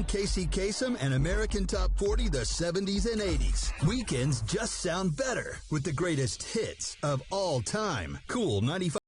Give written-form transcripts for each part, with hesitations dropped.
Casey Kasem and American Top 40 the 70s and 80s. Weekends just sound better with the greatest hits of all time. Cool 95.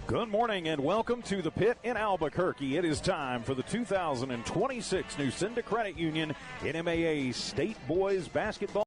Good morning and welcome to the Pit in Albuquerque. It is time for the 2026 Nucinda Credit Union NMAA State Boys Basketball.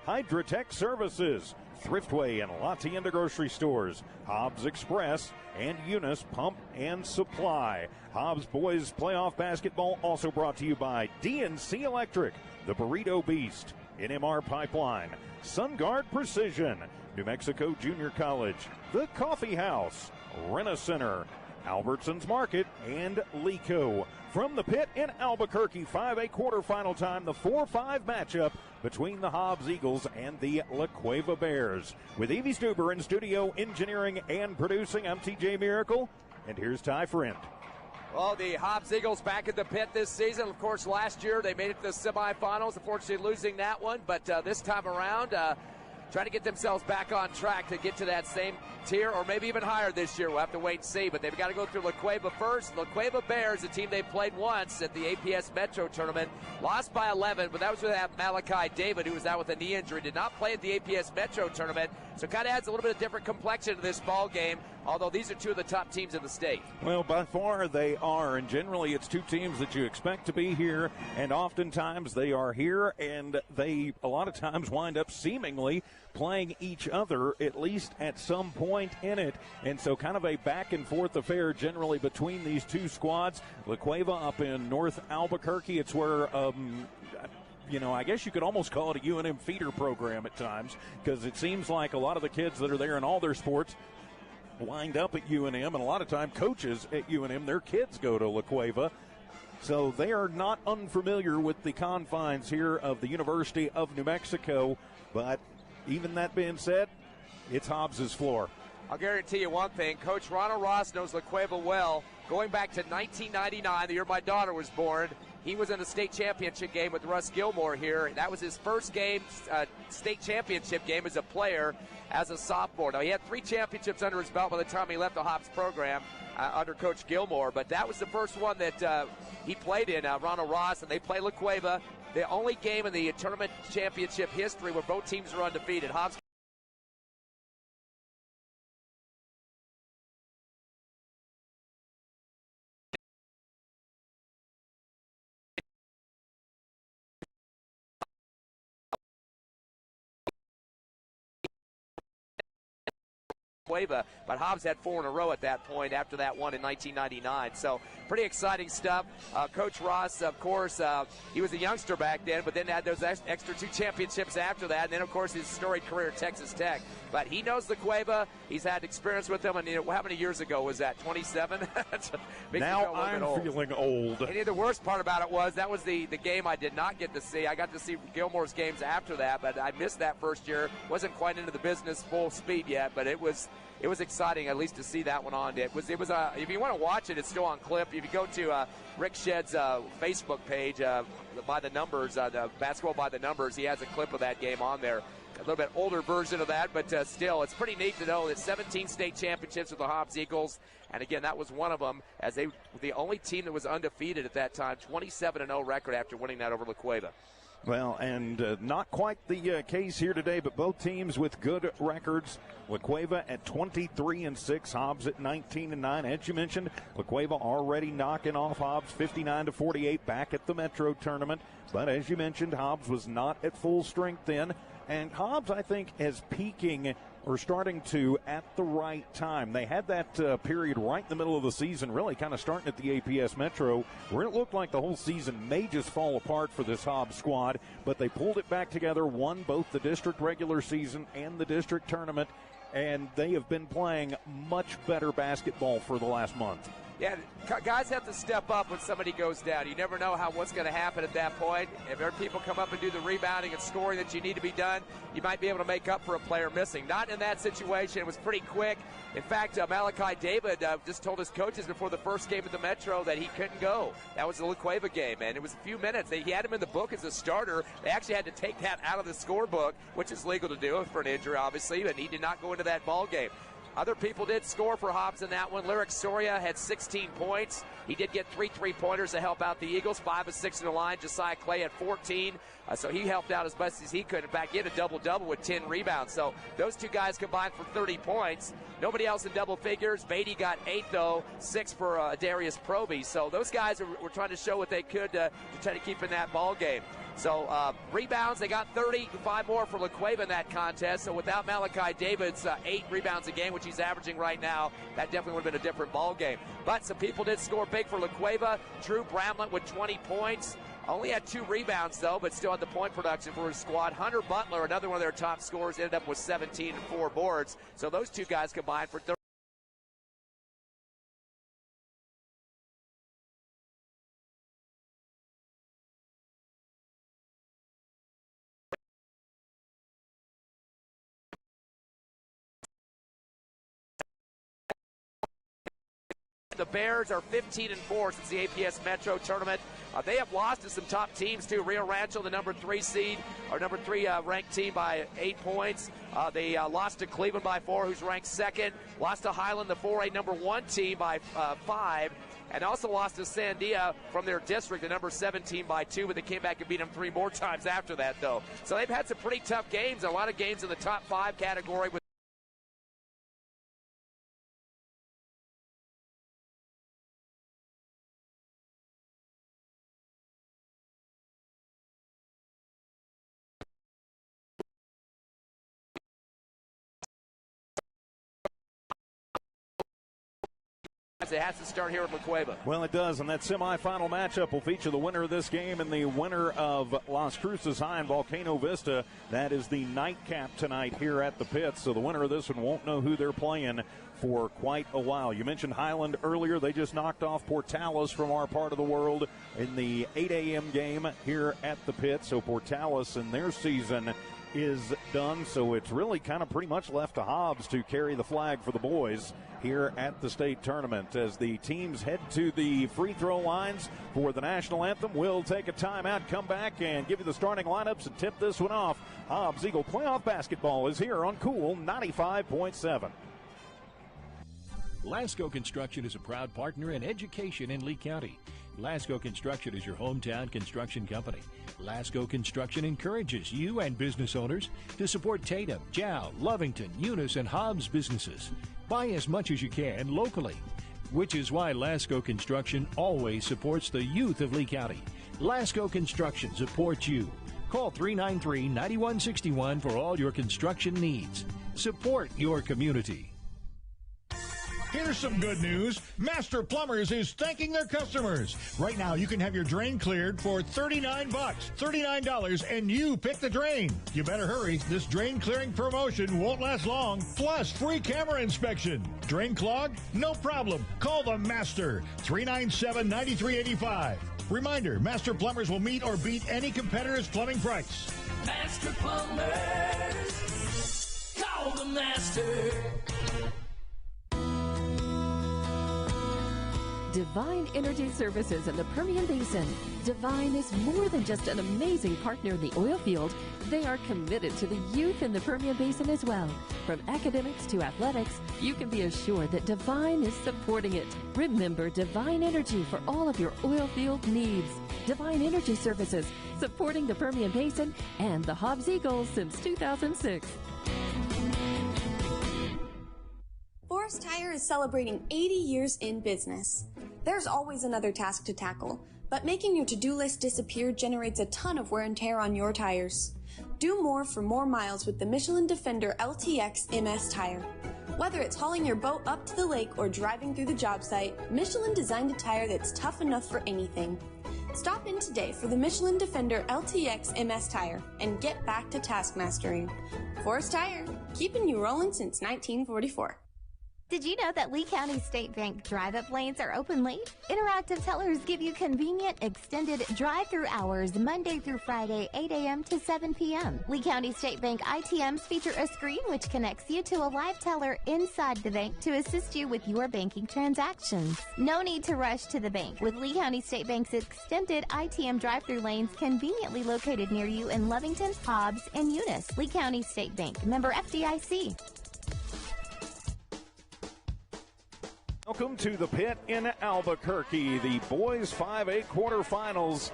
Hydratech Services, Thriftway and La Tienda Grocery Stores, Hobbs Express, and Eunice Pump and Supply. Hobbs Boys Playoff Basketball also brought to you by DNC Electric, the Burrito Beast, NMR Pipeline, SunGuard Precision, New Mexico Junior College, The Coffee House, Rent-A-Center, Albertsons Market, and Lico. From the Pit in Albuquerque, 5A quarterfinal time, the 4-5 matchup between the Hobbs Eagles and the La Cueva Bears. With Evie Stuber in studio engineering and producing, I'm TJ Miracle, and here's Ty Friend. Well, the Hobbs Eagles back at the Pit this season. Of course, last year they made it to the semifinals, unfortunately losing that one. But this time around, trying to get themselves back on track to get to that same tier or maybe even higher this year. We'll have to wait and see, but they've got to go through La Cueva first. La Cueva Bears, a team they played once at the APS Metro Tournament, lost by 11, but that was without Malachi David, who was out with a knee injury, did not play at the APS Metro Tournament, so kind of adds a little bit of different complexion to this ball game, although these are two of the top teams in the state. Well, by far they are, and generally it's two teams that you expect to be here, and oftentimes they are here, and they a lot of times wind up seemingly playing each other at least at some point in it, and so kind of a back and forth affair generally between these two squads. La Cueva up in North Albuquerque, it's where I guess you could almost call it a UNM feeder program at times, because it seems like a lot of the kids that are there in all their sports wind up at UNM, and a lot of time coaches at UNM, their kids go to La Cueva. So they are not unfamiliar with the confines here of the University of New Mexico, but even that being said, it's Hobbs' floor. I'll guarantee you one thing. Coach Ronald Ross knows La Cueva well. Going back to 1999, the year my daughter was born, he was in a state championship game with Russ Gilmore here. That was his first game, state championship game as a player, as a sophomore. Now, he had 3 championships under his belt by the time he left the Hobbs program under Coach Gilmore, but that was the first one that he played in, Ronald Ross, and they play La Cueva. The only game in the tournament championship history where both teams are undefeated. Hobbs Cueva, but Hobbs had 4 in a row at that point after that one in 1999. So pretty exciting stuff. Coach Ross, of course, he was a youngster back then, but then had those extra 2 championships after that, and then, of course, his storied career at Texas Tech. But he knows the Cueva. He's had experience with them, and how many years ago was that, 27? Now I'm feeling old. And the worst part about it was that was the game I did not get to see. I got to see Gilmore's games after that, but I missed that first year. Wasn't quite into the business full speed yet, but it was exciting at least to see that one on. It was if you want to watch it, it's still on clip. If you go to Rick Shedd's Facebook page, by the numbers, the Basketball by the Numbers, he has a clip of that game on there. A little bit older version of that, but still, it's pretty neat to know that 17 state championships with the Hobbs Eagles, and again, that was one of them, as they were the only team that was undefeated at that time, 27-0 record after winning that over La Cueva. Well, and not quite the case here today, but both teams with good records. La Cueva at 23-6, Hobbs at 19-9. As you mentioned, La Cueva already knocking off Hobbs 59-48 back at the Metro tournament. But as you mentioned, Hobbs was not at full strength then. And Hobbs, I think, is peaking or starting to at the right time. They had that period right in the middle of the season, really kind of starting at the APS Metro, where it looked like the whole season may just fall apart for this Hobbs squad, but they pulled it back together, won both the district regular season and the district tournament, and they have been playing much better basketball for the last month. Yeah, guys have to step up when somebody goes down. You never know what's going to happen at that point. If there are people come up and do the rebounding and scoring that you need to be done, you might be able to make up for a player missing. Not in that situation. It was pretty quick. In fact, Malachi David just told his coaches before the first game at the Metro that he couldn't go. That was the La Cueva game, and it was a few minutes. He had him in the book as a starter. They actually had to take that out of the scorebook, which is legal to do for an injury, obviously, but he did not go into that ball game. Other people did score for Hobbs in that one. Lyric Soria had 16 points. He did get 3 3-pointers to help out the Eagles, 5 of 6 in the line. Josiah Clay had 14, so he helped out as best as he could. In fact, he had a double-double with 10 rebounds. So those two guys combined for 30 points. Nobody else in double figures. Beatty got 8, though, 6 for Darius Proby. So those guys were trying to show what they could to try to keep in that ball game. So rebounds, they got 35 more for La Cueva in that contest. So without Malachi David's 8 rebounds a game, which he's averaging right now, that definitely would have been a different ball game. But some people did score big for La Cueva. Drew Bramlett with 20 points. Only had 2 rebounds, though, but still had the point production for his squad. Hunter Butler, another one of their top scorers, ended up with 17 and 4 boards. So those two guys combined for 30. the Bears are 15-4 since the APS Metro tournament. They have lost to some top teams, too. Rio Rancho, the number 3 seed, or number 3 ranked team by 8 points. They lost to Cleveland by 4, who's ranked second. Lost to Highland, the 4A number 1 team, by 5. And also lost to Sandia from their district, the number 7 team, by 2, but they came back and beat them 3 more times after that, though. So they've had some pretty tough games, a lot of games in the top 5 category with it has to start here at La Cueva. Well, it does, and that semifinal matchup will feature the winner of this game and the winner of Las Cruces High and Volcano Vista. That is the nightcap tonight here at the pit, so the winner of this one won't know who they're playing for quite a while. You mentioned Highland earlier. They just knocked off Portales from our part of the world in the 8 a.m. game here at the pit, so Portales in their season is done, so it's really kind of pretty much left to Hobbs to carry the flag for the boys here at the state tournament. As the teams head to the free throw lines for the national anthem, we'll take a timeout, come back, and give you the starting lineups and tip this one off. Hobbs Eagle playoff basketball is here on Cool 95.7. Lasco Construction is a proud partner in education in Lee County. Lasco Construction is your hometown construction company. Lasco Construction encourages you and business owners to support Tatum, Jow, Lovington, Eunice, and Hobbs businesses. Buy as much as you can locally, which is why Lasco Construction always supports the youth of Lee County. Lasco Construction supports you. Call 393-9161 for all your construction needs. Support your community. Here's some good news. Master Plumbers is thanking their customers. Right now, you can have your drain cleared for $39, $39, and you pick the drain. You better hurry. This drain clearing promotion won't last long. Plus, free camera inspection. Drain clogged? No problem. Call the Master, 397-9385. Reminder, Master Plumbers will meet or beat any competitor's plumbing price. Master Plumbers, call the Master. Divine Energy Services in the Permian Basin. Divine is more than just an amazing partner in the oil field. They are committed to the youth in the Permian Basin as well. From academics to athletics, you can be assured that Divine is supporting it. Remember Divine Energy for all of your oil field needs. Divine Energy Services, supporting the Permian Basin and the Hobbs Eagles since 2006. Forest Tire is celebrating 80 years in business. There's always another task to tackle, but making your to-do list disappear generates a ton of wear and tear on your tires. Do more for more miles with the Michelin Defender LTX MS tire. Whether it's hauling your boat up to the lake or driving through the job site, Michelin designed a tire that's tough enough for anything. Stop in today for the Michelin Defender LTX MS tire and get back to task mastering. Forest Tire, keeping you rolling since 1944. Did you know that Lee County State Bank drive-up lanes are open late? Interactive tellers give you convenient, extended drive-through hours Monday through Friday, 8 a.m. to 7 p.m. Lee County State Bank ITMs feature a screen which connects you to a live teller inside the bank to assist you with your banking transactions. No need to rush to the bank with Lee County State Bank's extended ITM drive-through lanes conveniently located near you in Lovington, Hobbs, and Eunice. Lee County State Bank, member FDIC. Welcome to the pit in Albuquerque. The boys 5A quarterfinals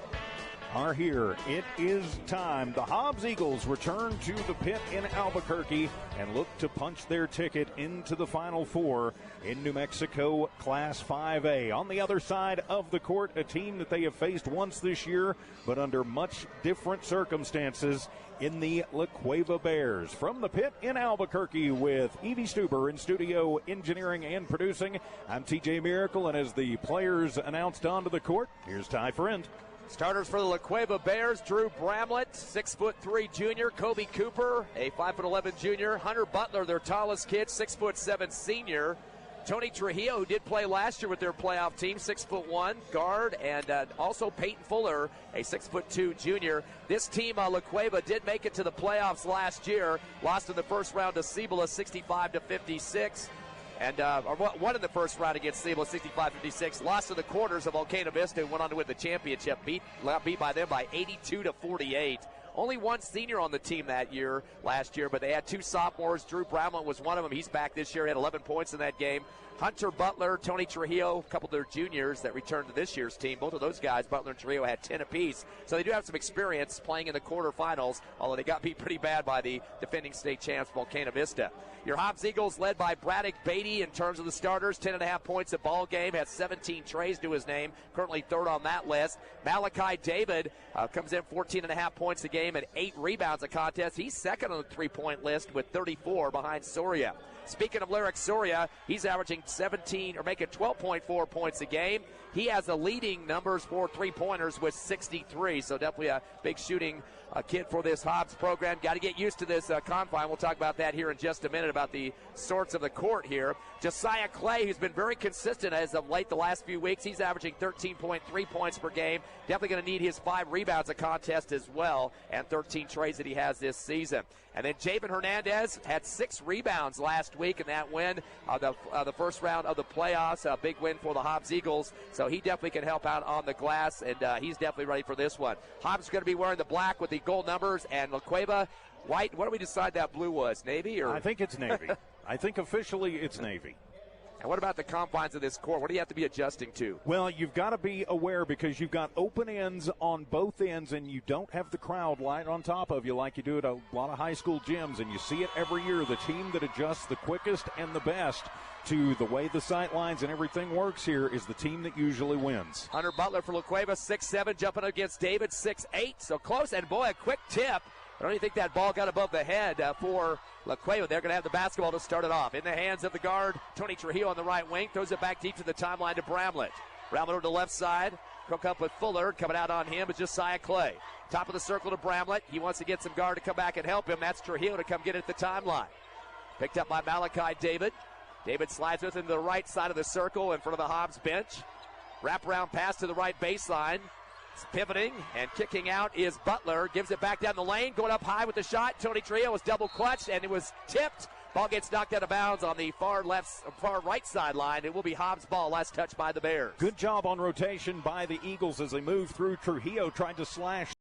are here. It is time. The Hobbs Eagles return to the pit in Albuquerque and look to punch their ticket into the Final Four in New Mexico Class 5A. On the other side of the court, a team that they have faced once this year, but under much different circumstances, in the La Cueva Bears. From the pit in Albuquerque with Evie Stuber in studio engineering and producing, I'm TJ Miracle, and as the players announced onto the court, here's Ty Friend. Starters for the La Cueva Bears: Drew Bramlett, 6'3" junior; Kobe Cooper, a 5'11" junior; Hunter Butler, their tallest kid, 6'7" senior; Tony Trujillo, who did play last year with their playoff team, 6'1" guard, and also Peyton Fuller, a 6'2" junior. This team, La Cueva, did make it to the playoffs last year, lost in the first round to Cibola 65-56. And won in the first round against Sable 65-56. Lost in the quarters of Volcano Vista, who went on to win the championship. Beat by them by 82-48. Only one senior on the team last year, but they had two sophomores. Drew Bramlett was one of them. He's back this year. He had 11 points in that game. Hunter Butler, Tony Trujillo, a couple of their juniors that returned to this year's team. Both of those guys, Butler and Trujillo, had 10 apiece. So they do have some experience playing in the quarterfinals, although they got beat pretty bad by the defending state champs, Volcano Vista. Your Hobbs Eagles, led by Braddock Beatty in terms of the starters, 10.5 points a ball game, has 17 trays to his name, currently third on that list. Malachi David comes in 14.5 points a game and 8 rebounds a contest. He's second on the three-point list with 34 behind Soria. Speaking of Lyric Soria, he's averaging 12.4 points a game. He has the leading numbers for three-pointers with 63, so definitely a big shooting kid for this Hobbs program. Got to get used to this confine. We'll talk about that here in just a minute, about the sorts of the court here. Josiah Clay, who's been very consistent as of late the last few weeks. He's averaging 13.3 points per game. Definitely going to need his 5 rebounds a contest as well, and 13 trays that he has this season. And then Javen Hernandez had 6 rebounds last week in that win of the first round of the playoffs. A big win for the Hobbs Eagles, so he definitely can help out on the glass, and he's definitely ready for this one. Hobbs is going to be wearing the black with the gold numbers, and La Cueva white. What do we decide that blue was? Navy? Or? I think it's Navy. I think officially it's Navy. And what about the confines of this court? What do you have to be adjusting to? Well, you've got to be aware because you've got open ends on both ends, and you don't have the crowd right on top of you like you do at a lot of high school gyms, and you see it every year. The team that adjusts the quickest and the best to the way the sight lines and everything works here is the team that usually wins. Hunter Butler for La Cueva, 6'7", jumping against David, 6'8", so close. And boy, a quick tip. I don't even think that ball got above the head for La Cueva. They're going to have the basketball to start it off. In the hands of the guard, Tony Trujillo on the right wing. Throws it back deep to the timeline to Bramlett. Bramlett over the left side. Hook up with Fuller. Coming out on him is Josiah Clay. Top of the circle to Bramlett. He wants to get some guard to come back and help him. That's Trujillo to come get it at the timeline. Picked up by Malachi David. David slides with him to the right side of the circle in front of the Hobbs bench. Wraparound pass to the right baseline. Pivoting and kicking out is Butler. Gives it back down the lane. Going up high with the shot. Tony Trujillo was double clutched, and it was tipped. Ball gets knocked out of bounds on the far right sideline. It will be Hobbs' ball, last touch by the Bears. Good job on rotation by the Eagles as they move through. Trujillo tried to slash.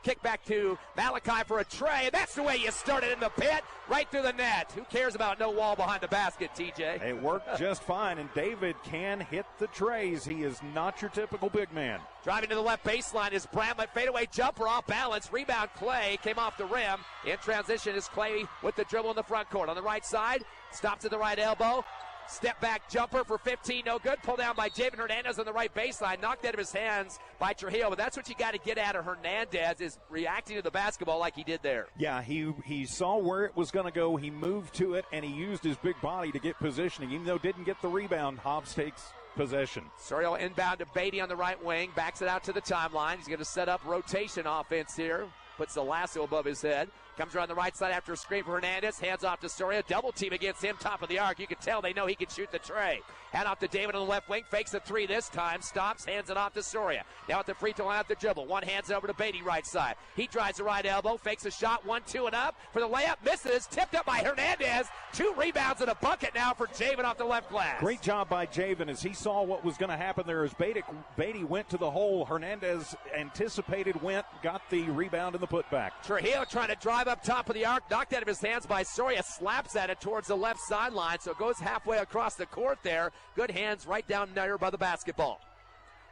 Kick back to Malachi for a tray, and that's the way you started in the pit, right through the net. Who cares about no wall behind the basket, TJ? It worked just fine, and David can hit the trays. He is not your typical big man. Driving to the left baseline is Bramlett. Fadeaway jumper off balance. Rebound Clay. Came off the rim. In transition is Clay with the dribble in the front court. On the right side, stops at the right elbow. Step back jumper for 15, no good. Pulled down by Javen Hernandez on the right baseline. Knocked out of his hands by Trujillo. But that's what you got to get out of Hernandez, is reacting to the basketball like he did there. Yeah, he saw where it was going to go. He moved to it, and he used his big body to get positioning. Even though didn't get the rebound, Hobbs takes possession. Sorio inbound to Beatty on the right wing. Backs it out to the timeline. He's going to set up rotation offense here. Puts the lasso above his head. Comes around the right side after a screen for Hernandez. Hands off to Soria. Double team against him. Top of the arc. You can tell they know he can shoot the tray. Hand off to David on the left wing. Fakes a three this time. Stops. Hands it off to Soria. Now at the free throw line at the dribble. One hands it over to Beatty right side. He drives the right elbow. Fakes a shot. 1-2 and up for the layup. Misses. Tipped up by Hernandez. 2 rebounds and a bucket now for Javen off the left glass. Great job by Javen as he saw what was going to happen there as Beatty went to the hole. Hernandez anticipated, got the rebound and the putback. Trujillo trying to drive up top of the arc. Knocked out of his hands by Soria. Slaps at it towards the left sideline. So it goes halfway across the court there. Good hands right down there by the basketball.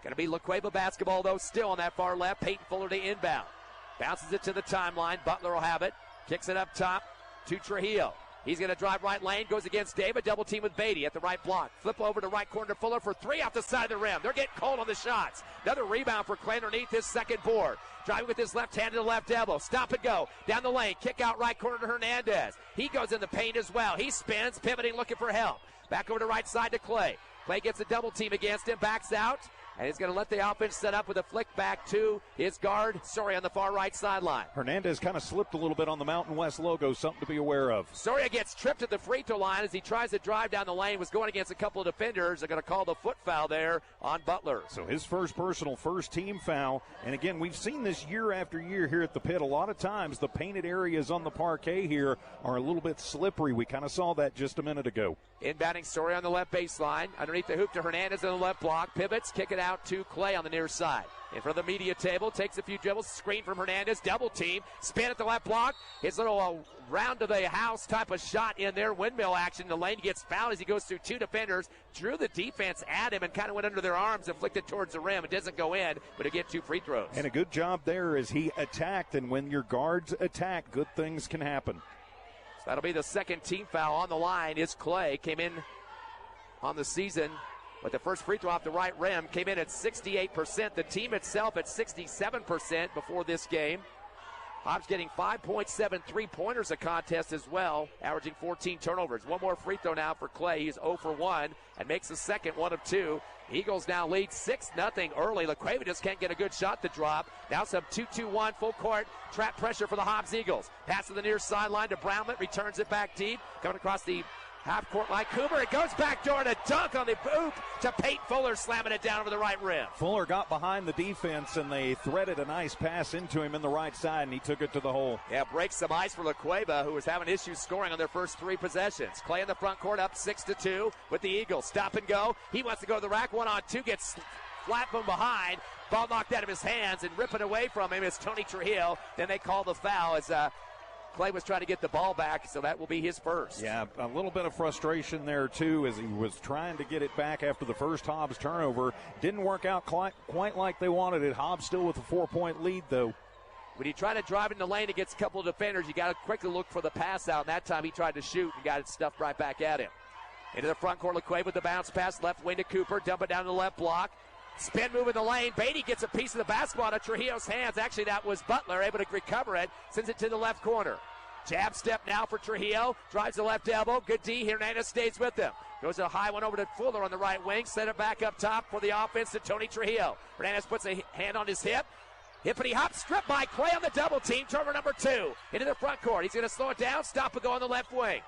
Going to be La Cueva basketball, though, still on that far left. Peyton Fuller to inbound. Bounces it to the timeline. Butler will have it. Kicks it up top to Trujillo. He's going to drive right lane. Goes against David. Double team with Beatty at the right block. Flip over to right corner to Fuller for 3 off the side of the rim. They're getting cold on the shots. Another rebound for Clay underneath his second board. Driving with his left hand to the left elbow. Stop and go. Down the lane. Kick out right corner to Hernandez. He goes in the paint as well. He spins, pivoting, looking for help. Back over to right side to Clay. Clay gets a double team against him. Backs out. and he's going to let the offense set up with a flick back to his guard, Soria, on the far right sideline. Hernandez kind of slipped a little bit on the Mountain West logo, something to be aware of. Soria gets tripped at the free throw line as he tries to drive down the lane, was going against a couple of defenders. They're going to call the foot foul there on Butler. So his first personal, first team foul. And again, we've seen this year after year here at the pit. A lot of times the painted areas on the parquet here are a little bit slippery. We kind of saw that just a minute ago. Inbounding Soria on the left baseline. Underneath the hoop to Hernandez on the left block. Pivots, kick it out to Clay on the near side. In front of the media table, takes a few dribbles, screen from Hernandez, double team, spin at the left block. His little round to the house type of shot in there, windmill action. The lane gets fouled as he goes through two defenders, drew the defense at him and kind of went under their arms and flicked it towards the rim. It doesn't go in, but it gets 2 free throws. And a good job there as he attacked, and when your guards attack, good things can happen. So that'll be the second team foul on the line. Is Clay, came in on the season with the first free throw off the right rim, came in at 68%. The team itself at 67% before this game. Hobbs getting 5.7 3-pointers a contest as well, averaging 14 turnovers. One more free throw now for Clay. He's 0 for 1 and makes the second 1 of 2. Eagles now lead 6-0 early. LaCueva just can't get a good shot to drop. Now some 2-2-1 full court trap pressure for the Hobbs Eagles. Pass to the near sideline to Brownlet, returns it back deep, coming across the half-court line. Cooper, it goes back door to dunk on the hoop to Peyton Fuller, slamming it down over the right rim. Fuller got behind the defense, and they threaded a nice pass into him in the right side, and he took it to the hole. Yeah, breaks some ice for LaCueva, who was having issues scoring on their first 3 possessions. Clay in the front court up 6-2 with the Eagles. Stop and go. He wants to go to the rack. 1-on-2, gets flat from behind. Ball knocked out of his hands, and ripping away from him is Tony Trujillo. Then they call the foul as Clay was trying to get the ball back, so that will be his first. Yeah, a little bit of frustration there, too, as he was trying to get it back after the first Hobbs turnover. Didn't work out quite like they wanted it. Hobbs still with a 4-point lead, though. When you try to drive in the lane against a couple of defenders, you got to quickly look for the pass out. And that time he tried to shoot and got it stuffed right back at him. Into the front court, LaQuave with the bounce pass, left wing to Cooper, dump it down to the left block. Spin move in the lane. Beatty gets a piece of the basketball out of Trujillo's hands. Actually, that was Butler able to recover it, sends it to the left corner. Jab step now for Trujillo. Drives the left elbow. Good D. Hernandez stays with him. Goes a high one over to Fuller on the right wing. Set it back up top for the offense to Tony Trujillo. Hernandez puts a hand on his hip. Hippity hop, stripped by Clay on the double team. Turnover number 2 into the front court. He's going to slow it down. Stop and go on the left wing.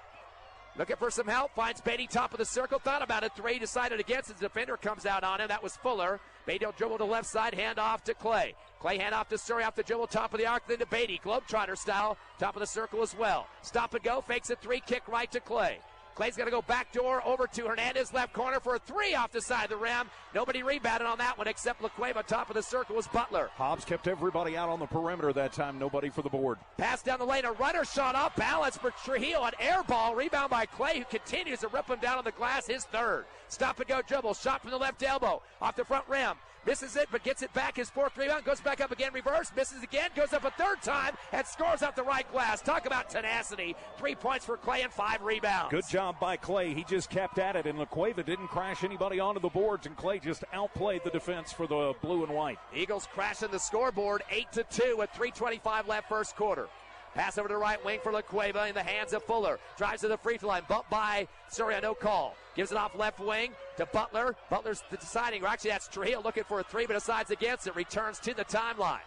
Looking for some help. Finds Beatty top of the circle. Thought about it. 3 decided against. His defender comes out on him. That was Fuller. Beatty will dribble to the left side. Hand off to Clay. Clay hand off to Surrey off the dribble. Top of the arc. Then to Beatty. Globetrotter style. Top of the circle as well. Stop and go. Fakes a 3. Kick right to Clay. Clay's going to go back door over to Hernandez, left corner for a 3 off the side of the rim. Nobody rebounded on that one except LaQueva. Top of the circle was Butler. Hobbs kept everybody out on the perimeter that time. Nobody for the board. Pass down the lane. A runner shot off balance for Trujillo. An air ball. Rebound by Clay, who continues to rip him down on the glass. His 3rd. Stop and go dribble. Shot from the left elbow. Off the front rim. Misses it, but gets it back. His 4th rebound. Goes back up again. Reverse. Misses again. Goes up a 3rd time and scores off the right glass. Talk about tenacity. 3 points for Clay and 5 rebounds. Good job by Clay. He just kept at it, and LaQueva didn't crash anybody onto the boards, and Clay just outplayed the defense for the blue and white. Eagles crashing the scoreboard 8-2 with 3:25 left first quarter. Pass over to the right wing for LaQueva in the hands of Fuller. Drives to the free throw line. Bumped by Surya, no call. Gives it off left wing to Butler. Butler's deciding, or actually that's Trujillo looking for a 3, but decides against it. Returns to the timeline.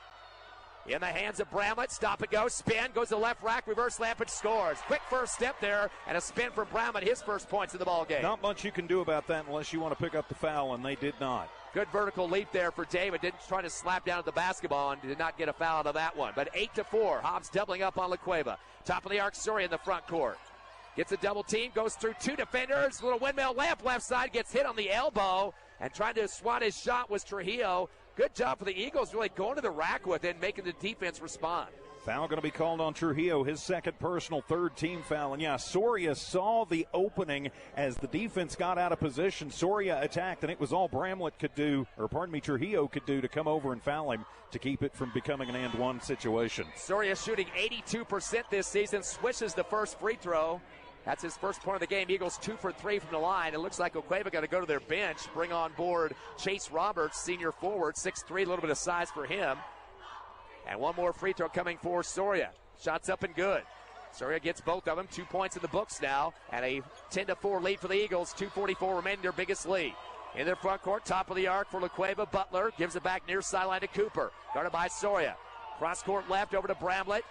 In the hands of Bramlett. Stop and go. Spin. Goes to left rack. Reverse lamp and scores. Quick first step there. And a spin from Bramlett. His first points in the ball game. Not much you can do about that unless you want to pick up the foul, and they did not. Good vertical leap there for David. Didn't try to slap down at the basketball and did not get a foul out of that one. But 8-4. Hobbs doubling up on LaQueva. Top of the arc, Surrey in the front court. Gets a double team. Goes through 2 defenders. Little windmill lamp left side. Gets hit on the elbow. And trying to swat his shot was Trujillo. Good job for the Eagles really going to the rack with it and making the defense respond. Foul going to be called on Trujillo, his 2nd personal, 3rd team foul. And yeah, Soria saw the opening as the defense got out of position. Soria attacked, and it was all Bramlett could do, or pardon me, Trujillo could do to come over and foul him to keep it from becoming an and one situation. Soria shooting 82% this season, swishes the first free throw. That's his first point of the game. Eagles 2 for 3 from the line. It looks like Cueva got to go to their bench, bring on board Chase Roberts, senior forward, 6'3", a little bit of size for him. And one more free throw coming for Soria. Shots up and good. Soria gets both of them. 2 points in the books now. And a 10-4 lead for the Eagles. 2:44 remaining, their biggest lead. In their front court, top of the arc for La Cueva. Butler gives it back near sideline to Cooper. Guarded by Soria. Cross court left over to Bramlett.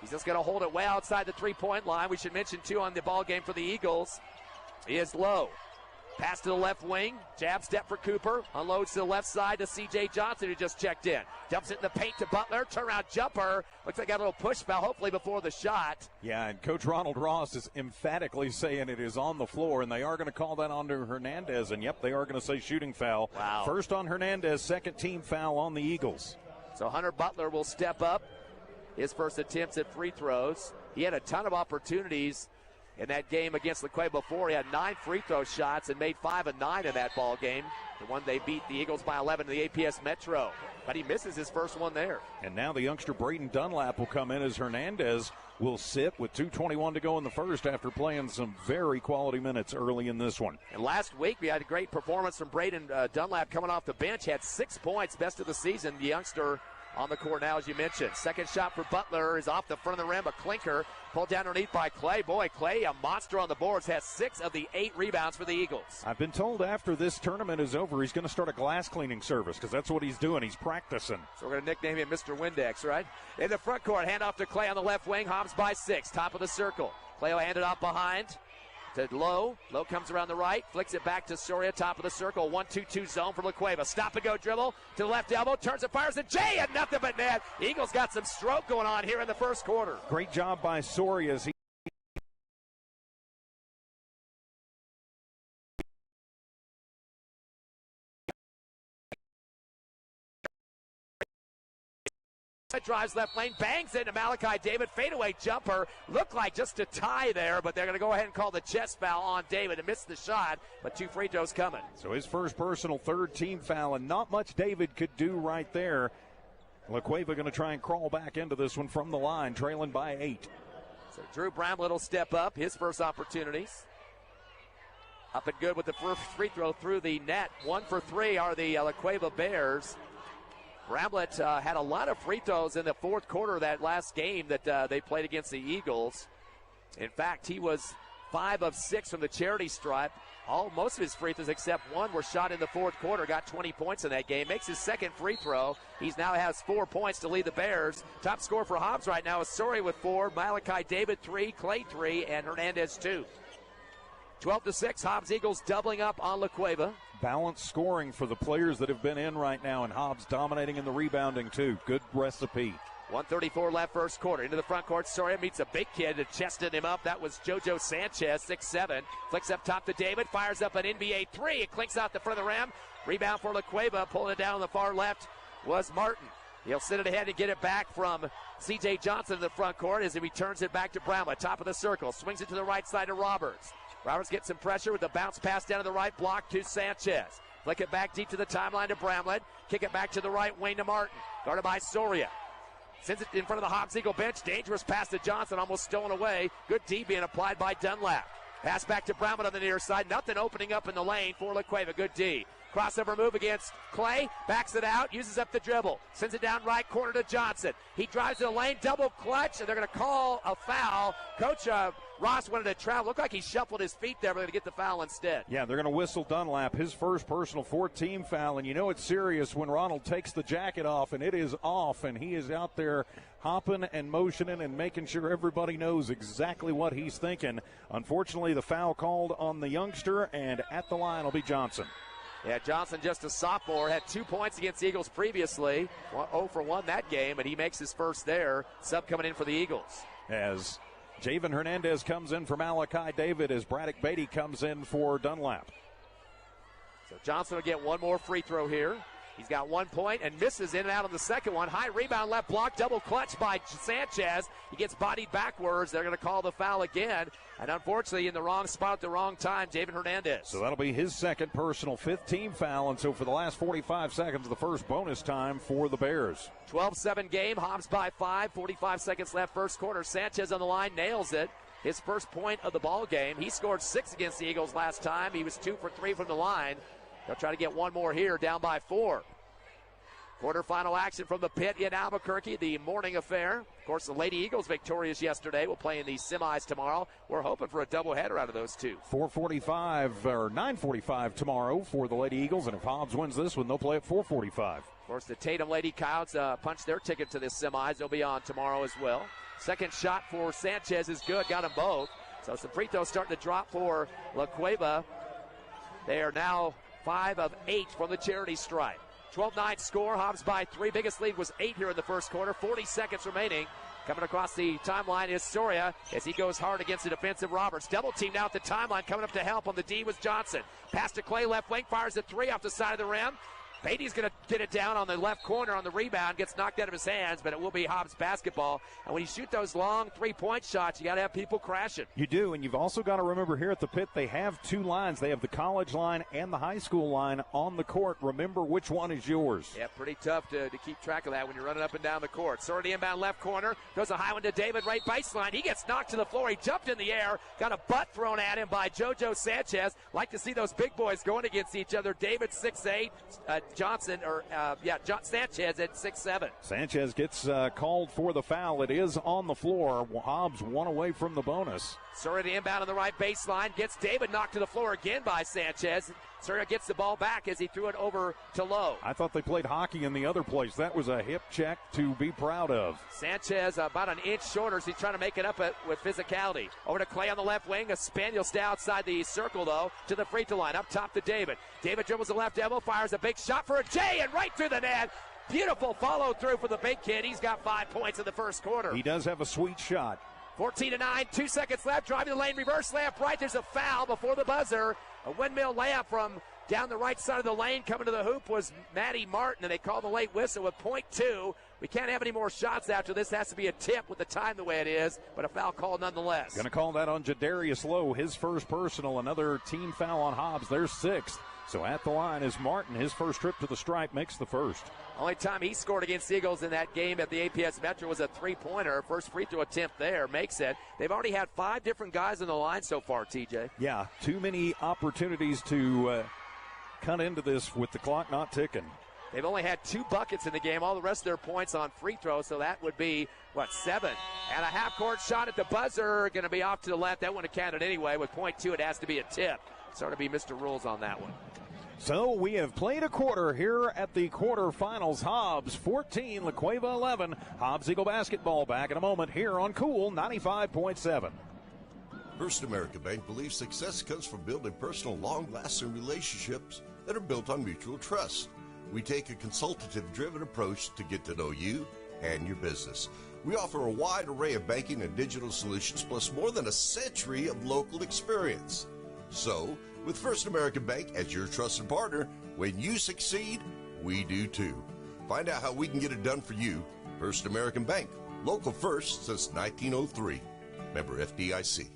He's just going to hold it way outside the three-point line. We should mention, too, on the ball game for the Eagles, he is Lowe. Pass to the left wing. Jab step for Cooper. Unloads to the left side to C.J. Johnson, who just checked in. Dumps it in the paint to Butler. Turnaround jumper. Looks like got a little push foul, hopefully before the shot. Yeah, and Coach Ronald Ross is emphatically saying it is on the floor, and they are going to call that onto Hernandez. And, yep, they are going to say shooting foul. Wow. First on Hernandez, second team foul on the Eagles. So Hunter Butler will step up. His first attempts at free throws. He had a ton of opportunities in that game against La Cueva before. He had 9 free throw shots and made 5 of 9 in that ball game. The one they beat the Eagles by 11 in the APS Metro. But he misses his first one there. And now the youngster Braden Dunlap will come in as Hernandez will sit with 2:21 to go in the first after playing some very quality minutes early in this one. And last week we had a great performance from Braden Dunlap coming off the bench. Had 6 points, best of the season. The youngster on the court now, as you mentioned. Second shot for Butler is off the front of the rim. A clinker pulled down underneath by Clay. Boy, Clay, a monster on the boards, has 6 of the 8 rebounds for the Eagles. I've been told after this tournament is over, he's going to start a glass cleaning service because that's what he's doing. He's practicing. So we're going to nickname him Mr. Windex, right? In the front court, handoff to Clay on the left wing. Hobbs by 6, top of the circle. Clay will hand it off behind to Lowe. Lowe comes around the right, flicks it back to Soria, top of the circle. 1-2-2 zone for La Cueva. Stop and go dribble to the left elbow, turns and fires at Jay, and nothing but net. Eagles got some stroke going on here in the first quarter. Great job by Soria as he drives left lane, bangs into Malachi David. Fadeaway jumper. Looked like just a tie there, but they're going to go ahead and call the chest foul on David and miss the shot, but 2 free throws coming. So his first personal third team foul, and not much David could do right there. La Cueva going to try and crawl back into this one from the line, trailing by 8. So Drew Bramlett will step up, his first opportunities. Up and good with the first free throw through the net. 1 for 3 are the La Cueva Bears. Bramlett had a lot of free throws in the fourth quarter of that last game that they played against the Eagles. In fact, he was 5 of 6 from the charity stripe. Most of his free throws except one were shot in the fourth quarter. Got 20 points in that game. Makes his second free throw. He now has 4 points to lead the Bears. Top scorer for Hobbs right now is Soria with 4. Malachi David 3, Clay 3, and Hernandez 2. 12-6, Hobbs Eagles doubling up on La Cueva. Balanced scoring for the players that have been in right now, and Hobbs dominating in the rebounding too. Good recipe. 1:34 left first quarter. Into the front court, Soria meets a big kid and chested him up. That was JoJo Sanchez, 6'7". Flicks up top to David, fires up an NBA 3. It clinks out the front of the rim. Rebound for La Cueva, pulling it down on the far left was Martin. He'll send it ahead and get it back from C.J. Johnson in the front court as he returns it back to Bramlett. Top of the circle, swings it to the right side to Roberts. Roberts gets some pressure with the bounce pass down to the right block to Sanchez. Flick it back deep to the timeline to Bramlett. Kick it back to the right wing to Martin. Guarded by Soria. Sends it in front of the Hobbs Eagle bench. Dangerous pass to Johnson, almost stolen away. Good D being applied by Dunlap. Pass back to Bramlett on the near side. Nothing opening up in the lane for La Cueva. Good D. Crossover move against Clay. Backs it out. Uses up the dribble. Sends it down right corner to Johnson. He drives to the lane. Double clutch. And they're going to call a foul. Coach Ross wanted to travel. Looked like he shuffled his feet there, but they're going to get the foul instead. Yeah, they're going to whistle Dunlap, his first personal 4-team foul. And you know it's serious when Ronald takes the jacket off, and it is off. And he is out there hopping and motioning and making sure everybody knows exactly what he's thinking. Unfortunately, the foul called on the youngster, and at the line will be Johnson. Yeah, Johnson, just a sophomore, had 2 points against the Eagles previously. 0 for 1 that game, and he makes his first there. Sub coming in for the Eagles. As Javen Hernandez comes in for Malachi David, as Braddock Beatty comes in for Dunlap. So Johnson will get one more free throw here. He's got 1 point and misses in and out on the second one. High rebound, left block, double clutch by Sanchez. He gets bodied backwards. They're going to call the foul again. And unfortunately, in the wrong spot at the wrong time, Javen Hernandez. So that'll be his second personal 5th-team foul. And so for the last 45 seconds, the first bonus time for the Bears. 12-7 game, Hobbs by 5. 45 seconds left first quarter. Sanchez on the line, nails it. His first point of the ball game. He scored 6 against the Eagles last time. He was 2 for 3 from the line. They'll try to get one more here, down by 4. Quarterfinal action from the pit in Albuquerque, the morning affair. Of course, the Lady Eagles victorious yesterday. We'll play in the semis tomorrow. We're hoping for a doubleheader out of those two. 4:45 or 9:45 tomorrow for the Lady Eagles, and if Hobbs wins this one, they'll play at 4:45. Of course, the Tatum Lady Coyotes punched their ticket to the semis. They'll be on tomorrow as well. Second shot for Sanchez is good. Got them both. So some free throws starting to drop for La Cueva. They are now 5 of 8 from the charity stripe. 12-9 score. Hobbs by 3. Biggest lead was 8 here in the first quarter. 40 seconds remaining. Coming across the timeline is Soria as he goes hard against the defensive Roberts. Double team now at the timeline. Coming up to help on the D was Johnson. Pass to Clay, left wing, fires a 3 off the side of the rim. Beatty's going to get it down on the left corner on the rebound. Gets knocked out of his hands, but it will be Hobbs basketball. And when you shoot those long three-point shots, you got to have people crashing. You do, and you've also got to remember here at the pit, they have 2 lines. They have the college line and the high school line on the court. Remember which one is yours. Yeah, pretty tough to keep track of that when you're running up and down the court. Sort of the inbound left corner. Goes a high one to David, right baseline. He gets knocked to the floor. He jumped in the air. Got a butt thrown at him by JoJo Sanchez. Like to see those big boys going against each other. David 6'8", Johnson, Sanchez at 6'7". Sanchez gets called for the foul. It is on the floor. Hobbs 1 away from the bonus. Soria to inbound on the right baseline. Gets David knocked to the floor again by Sanchez. Soria gets the ball back as he threw it over to Lowe. I thought they played hockey in the other place. That was a hip check to be proud of. Sanchez about an inch shorter, so he's trying to make it up with physicality. Over to Clay on the left wing. A spin. He'll stay outside the circle, though, to the free throw line. Up top to David. David dribbles the left elbow, fires a big shot for a J, and right through the net. Beautiful follow through for the big kid. He's got 5 points in the first quarter. He does have a sweet shot. 14-9, 2 seconds left. Driving the lane, reverse layup right. There's a foul before the buzzer. A windmill layup from down the right side of the lane. Coming to the hoop was Maddie Martin, and they call the late whistle with .2. We can't have any more shots after this. Has to be a tip with the time the way it is, but a foul call nonetheless. Going to call that on Jadarius Lowe, his first personal. Another team foul on Hobbs, their 6th. So at the line is Martin. His first trip to the stripe makes the first. Only time he scored against Eagles in that game at the APS Metro was a three-pointer. First free throw attempt there makes it. They've already had 5 different guys on the line so far, TJ. Yeah, too many opportunities to cut into this with the clock not ticking. They've only had 2 buckets in the game. All the rest of their points on free throws, so that would be, 7? And a half-court shot at the buzzer, going to be off to the left. That wouldn't have counted anyway. With .2, it has to be a tip. Sort of be Mr. Rules on that one. So we have played a quarter here at the quarterfinals. Hobbs 14, La Cueva 11. Hobbs Eagle basketball back in a moment here on Cool 95.7. First American Bank believes success comes from building personal, long-lasting relationships that are built on mutual trust. We take a consultative-driven approach to get to know you and your business. We offer a wide array of banking and digital solutions, plus more than a century of local experience. So, with First American Bank as your trusted partner, when you succeed, we do too. Find out how we can get it done for you. First American Bank, local first since 1903. Member FDIC.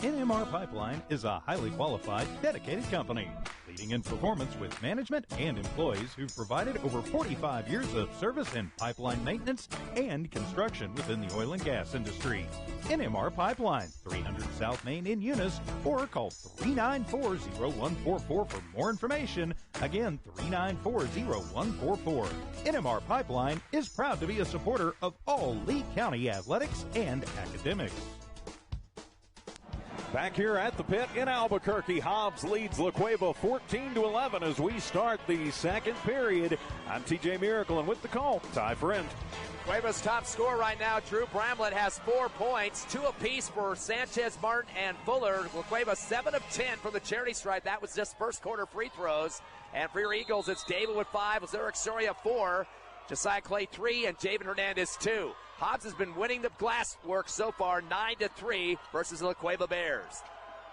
NMR Pipeline is a highly qualified, dedicated company, leading in performance with management and employees who've provided over 45 years of service in pipeline maintenance and construction within the oil and gas industry. NMR Pipeline, 300 South Main in Eunice, or call 394-0144 for more information. Again, 394-0144. NMR Pipeline is proud to be a supporter of all Lee County athletics and academics. Back here at the pit in Albuquerque, Hobbs leads La Cueva 14-11 as we start the second period. I'm TJ Miracle, and with the call, Ty Friend. Cueva's top scorer right now, Drew Bramlett, has 4 points, 2 apiece for Sanchez, Martin, and Fuller. La Cueva 7 of 10 from the charity stripe. That was just first quarter free throws. And for your Eagles, it's David with 5, Eric Soria 4, Josiah Clay 3, and Javen Hernandez 2. Hobbs has been winning the glass work so far, 9-3 versus the La Cueva Bears.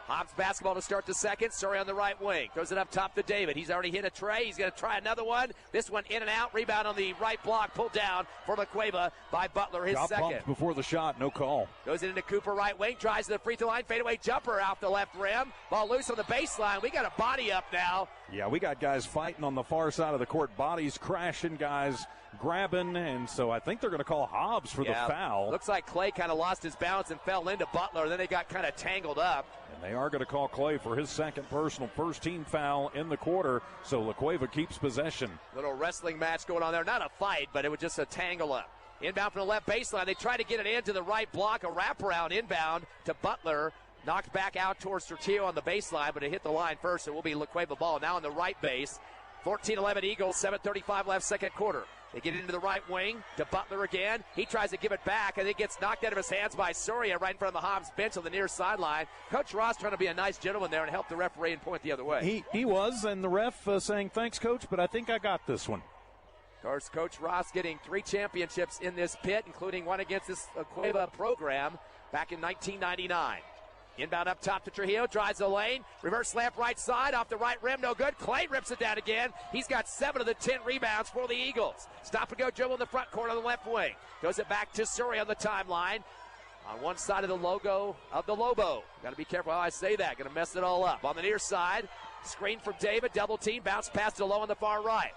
Hobbs basketball to start the second. Soria on the right wing. Throws it up top to David. He's already hit a tray. He's going to try another one. This one in and out. Rebound on the right block. Pulled down for La Cueva by Butler, his second. Pumped before the shot. No call. Goes it into Cooper right wing. Drives to the free throw line. Fadeaway jumper out the left rim. Ball loose on the baseline. We got a body up now. Yeah, we got guys fighting on the far side of the court. Bodies crashing, guys grabbing, and so I think they're going to call Hobbs for the foul. Looks like Clay kind of lost his balance and fell into Butler. Then they got kind of tangled up. And they are going to call Clay for his second personal, first team foul in the quarter, so La Cueva keeps possession. Little wrestling match going on there. Not a fight, but it was just a tangle up. Inbound from the left baseline. They try to get it into the right block. A wraparound inbound to Butler. Knocked back out towards Tortillo on the baseline, but it hit the line first. It will be La Cueva ball now on the right base. 14-11 Eagles, 7:35 left, second quarter. They get it into the right wing to Butler again. He tries to give it back, and it gets knocked out of his hands by Soria right in front of the Hobbs bench on the near sideline. Coach Ross trying to be a nice gentleman there and help the referee and point the other way. He was, and the ref saying, thanks, Coach, but I think I got this one. Of course, Coach Ross getting 3 championships in this pit, including one against this Cueva program back in 1999. Inbound up top to Trujillo, drives the lane, reverse layup right side, off the right rim, no good. Clay rips it down again. He's got 7 of the 10 rebounds for the Eagles. Stop and go dribble in the front court on the left wing. Goes it back to Surrey on the timeline. On one side of the logo of the Lobo. Got to be careful how I say that. Going to mess it all up. On the near side, screen from David, double team, bounce pass to Low on the far right.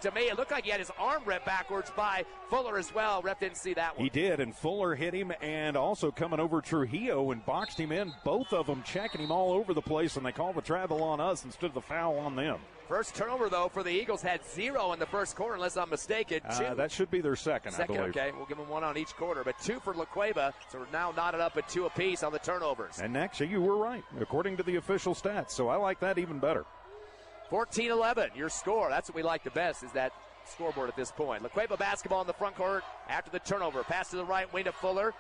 To me, it looked like he had his arm ripped backwards by Fuller as well. Ref didn't see that one. He did, and Fuller hit him, and also coming over Trujillo and boxed him in. Both of them checking him all over the place, and they call the travel on us instead of the foul on them. First turnover, though, for the Eagles had 0 in the first quarter, unless I'm mistaken. 2. That should be their second, I believe. Okay. We'll give them 1 on each quarter, but 2 for La Cueva, so we're now knotted up at 2 apiece on the turnovers. And actually, you were right, according to the official stats, so I like that even better. 14-11, your score. That's what we like the best, is that scoreboard at this point. La Cueva basketball in the front court after the turnover. Pass to the right wing to Fuller.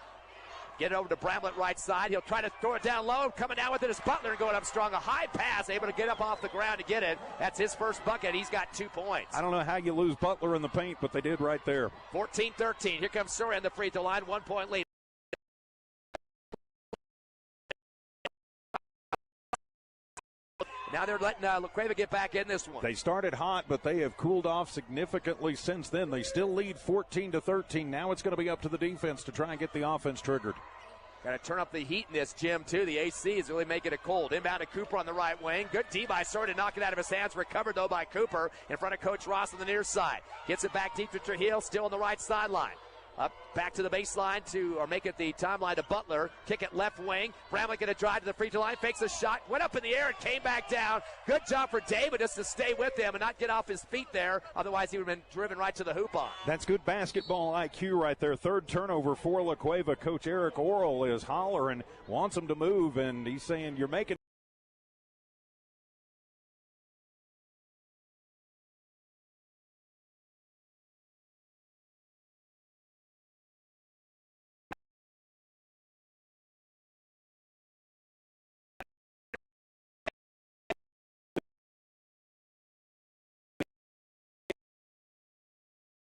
Get it over to Bramlett right side. He'll try to throw it down low. Coming down with it is Butler going up strong. A high pass, able to get up off the ground to get it. That's his first bucket. He's got 2 points. I don't know how you lose Butler in the paint, but they did right there. 14-13. Here comes Surrey on the free throw line. 1 point lead. Now they're letting La Cueva get back in this one. They started hot, but they have cooled off significantly since then. They still lead 14-13. Now it's going to be up to the defense to try and get the offense triggered. Got to turn up the heat in this gym, too. The AC is really making it cold. Inbound to Cooper on the right wing. Good D by Surrey to knock it out of his hands. Recovered, though, by Cooper in front of Coach Ross on the near side. Gets it back deep to Trujillo, still on the right sideline. Up back to the baseline or make it the timeline to Butler. Kick it left wing. Bramlett going to drive to the free throw line. Fakes a shot. Went up in the air and came back down. Good job for David just to stay with him and not get off his feet there. Otherwise, he would have been driven right to the hoop on. That's good basketball IQ right there. Third turnover for La Cueva. Coach Eric Orrell is hollering, wants him to move, and he's saying, you're making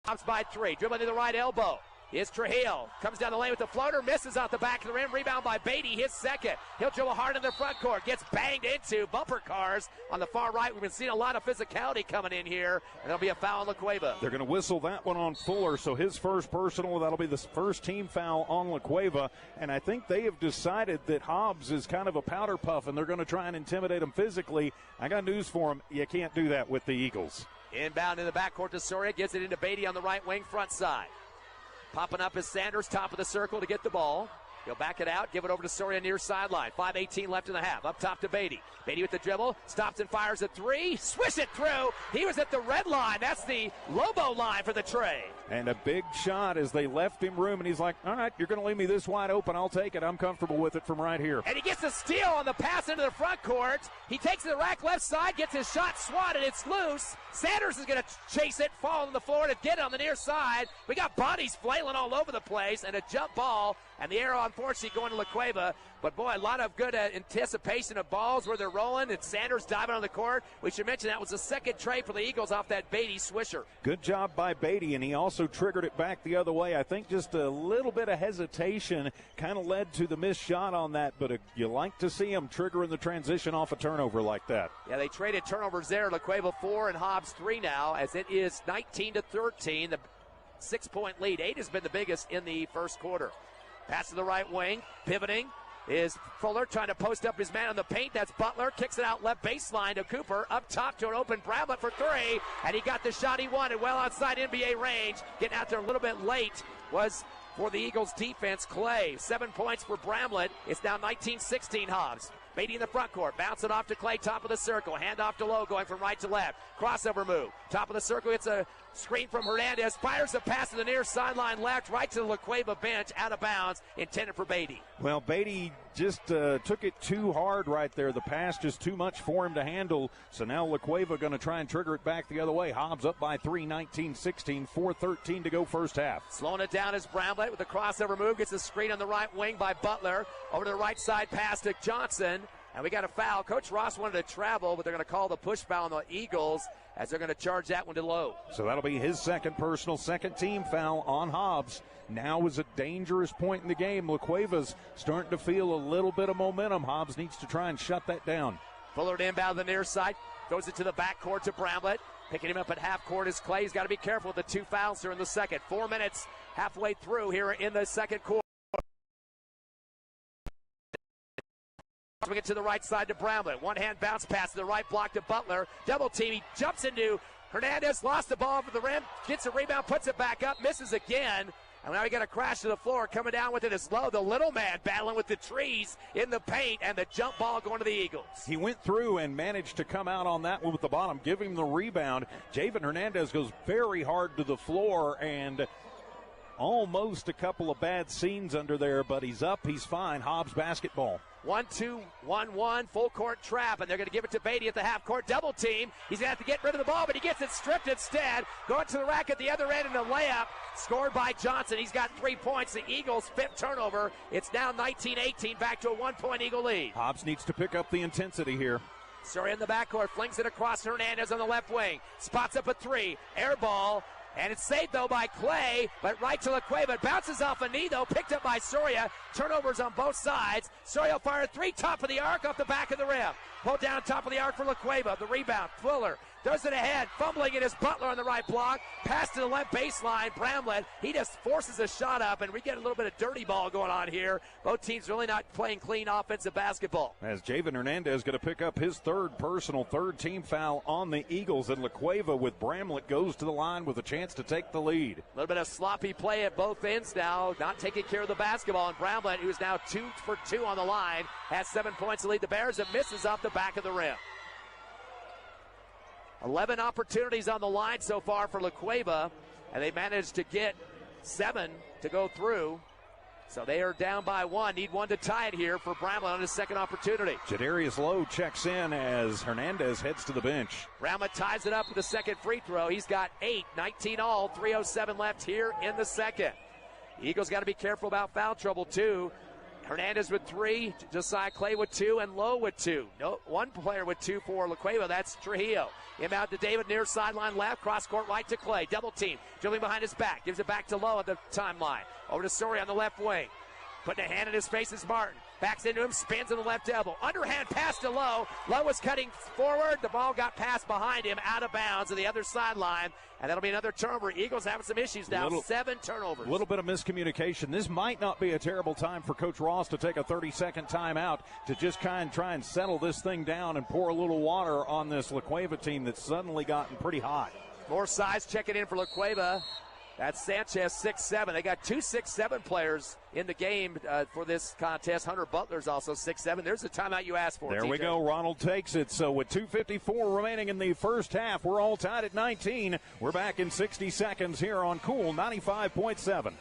Hobbs by 3, dribbling to the right elbow. Is Trujillo. Comes down the lane with the floater, misses out the back of the rim. Rebound by Beatty, his second. He'll dribble hard in the front court. Gets banged into. Bumper cars on the far right. We've been seeing a lot of physicality coming in here, and there'll be a foul on La Cueva. They're going to whistle that one on Fuller, so his first personal. That'll be the first team foul on La Cueva, and I think they have decided that Hobbs is kind of a powder puff, and they're going to try and intimidate him physically. I got news for him. You can't do that with the Eagles. Inbound in the backcourt to Soria. Gets it into Beatty on the right wing, front side. Popping up is Sanders, top of the circle to get the ball. He'll back it out, give it over to Soria near sideline. 5:18 left in the half. Up top to Beatty. Beatty with the dribble, stops and fires a 3. Swish it through. He was at the red line. That's the Lobo line for the tray. And a big shot as they left him room, and he's like, all right, you're going to leave me this wide open. I'll take it. I'm comfortable with it from right here. And he gets a steal on the pass into the front court. He takes the rack left side, gets his shot swatted. It's loose. Sanders is going to chase it, fall on the floor to get it on the near side. We got bodies flailing all over the place, and a jump ball, and the arrow, unfortunately, going to La Cueva. But, boy, a lot of good anticipation of balls where they're rolling, and Sanders diving on the court. We should mention that was the second trade for the Eagles off that Beatty swisher. Good job by Beatty, and he also triggered it back the other way. I think just a little bit of hesitation kind of led to the missed shot on that, but you like to see him triggering the transition off a turnover like that. Yeah, they traded turnovers there. La Cueva 4 and Hobbs 3 now, as it is 19-13, the 6-point lead. 8 has been the biggest in the first quarter. Pass to the right wing. Pivoting is Fuller trying to post up his man on the paint. That's Butler. Kicks it out left baseline to Cooper. Up top to an open Bramlett for three. And he got the shot he wanted well outside NBA range. Getting out there a little bit late was for the Eagles defense, Clay. 7 points for Bramlett. It's now 19-16 Hobbs. Beatty in the front court. Bounce it off to Clay, top of the circle. Hand off to Lowe, going from right to left. Crossover move. Top of the circle. It's a screen from Hernandez. Fires a pass to the near sideline left, right to the La Cueva bench, out of bounds, intended for Beatty. Well, Beatty just took it too hard right there. The pass just too much for him to handle. So now La Cueva going to try and trigger it back the other way. Hobbs up by 3, 19-16, 4:13 to go first half. Slowing it down is Bramlett with the crossover move. Gets a screen on the right wing by Butler. Over to the right side pass to Johnson. And we got a foul. Coach Ross wanted to travel, but they're going to call the push foul on the Eagles as they're going to charge that one to Lowe. So that'll be his second personal, second team foul on Hobbs. Now is a dangerous point in the game. La Cueva's starting to feel a little bit of momentum. Hobbs needs to try and shut that down. Fuller to inbound the near side. Throws it to the backcourt to Bramlett. Picking him up at half court is Clay. He's got to be careful with the 2 fouls here in the second. 4 minutes halfway through here in the second quarter. We get to the right side to Bramlett. One-hand bounce pass to the right block to Butler. Double team. He jumps into Hernandez. Lost the ball over the rim. Gets a rebound. Puts it back up. Misses again. And now we got a crash to the floor. Coming down with it is Lowe. The little man battling with the trees in the paint. And the jump ball going to the Eagles. He went through and managed to come out on that one with the bottom. Give him the rebound. Javen Hernandez goes very hard to the floor. And almost a couple of bad scenes under there. But he's up. He's fine. Hobbs basketball. 1-2, 1-1, full court trap, and they're going to give it to Beatty at the half court double team. He's going to have to get rid of the ball, but he gets it stripped instead. Going to the rack at the other end, and a layup scored by Johnson. He's got 3 points. The Eagles' 5th turnover. It's now 19-18, back to a 1-point Eagle lead. Hobbs needs to pick up the intensity here. Surrey in the backcourt, flings it across Hernandez on the left wing. Spots up a 3, air ball. And it's saved, though, by Clay, but right to La Cueva. It bounces off a knee, though, picked up by Soria. Turnovers on both sides. Soria fired 3, top of the arc, off the back of the rim. Pulled down top of the arc for La Cueva. The rebound, Fuller throws it ahead. Fumbling it is Butler on the right block. Pass to the left baseline. Bramlett, he just forces a shot up, and we get a little bit of dirty ball going on here. Both teams really not playing clean offensive basketball. As Javen Hernandez going to pick up his third personal, third team foul on the Eagles, and La Cueva with Bramlett goes to the line with a chance to take the lead. A little bit of sloppy play at both ends now, not taking care of the basketball. And Bramlett, who's now 2 for 2 on the line, has 7 points to lead the Bears and misses off the back of the rim. 11 opportunities on the line so far for La Cueva, and they managed to get 7 to go through. So they are down by 1. Need 1 to tie it here for Bramlett on his second opportunity. Jadarius Lowe checks in as Hernandez heads to the bench. Bramlett ties it up with the second free throw. He's got 8, 19 all, 3:07 left here in the second. Eagles got to be careful about foul trouble, too. Hernandez with 3, Josiah Clay with 2, and Lowe with 2. No, 1 player with 2 for La Cueva. That's Trujillo. Inbound to David near sideline left. Cross court right to Clay. Double team. Dribbling behind his back. Gives it back to Lowe at the timeline. Over to Soria on the left wing. Putting a hand in his face is Martin. Backs into him, spins on the left elbow. Underhand pass to Lowe. Lowe was cutting forward. The ball got passed behind him, out of bounds on the other sideline. And that'll be another turnover. Eagles having some issues now. 7 turnovers. A little bit of miscommunication. This might not be a terrible time for Coach Ross to take a 30-second timeout to just kind of try and settle this thing down and pour a little water on this La Cueva team that's suddenly gotten pretty hot. More size checking in for La Cueva. That's Sanchez, 6'7". They got 2 6'7" players in the game for this contest. Hunter Butler's also 6'7". There's the timeout you asked for. There TJ. we go. Ronald takes it. So with 2:54 remaining in the first half, we're all tied at 19. We're back in 60 seconds here on Cool 95.7.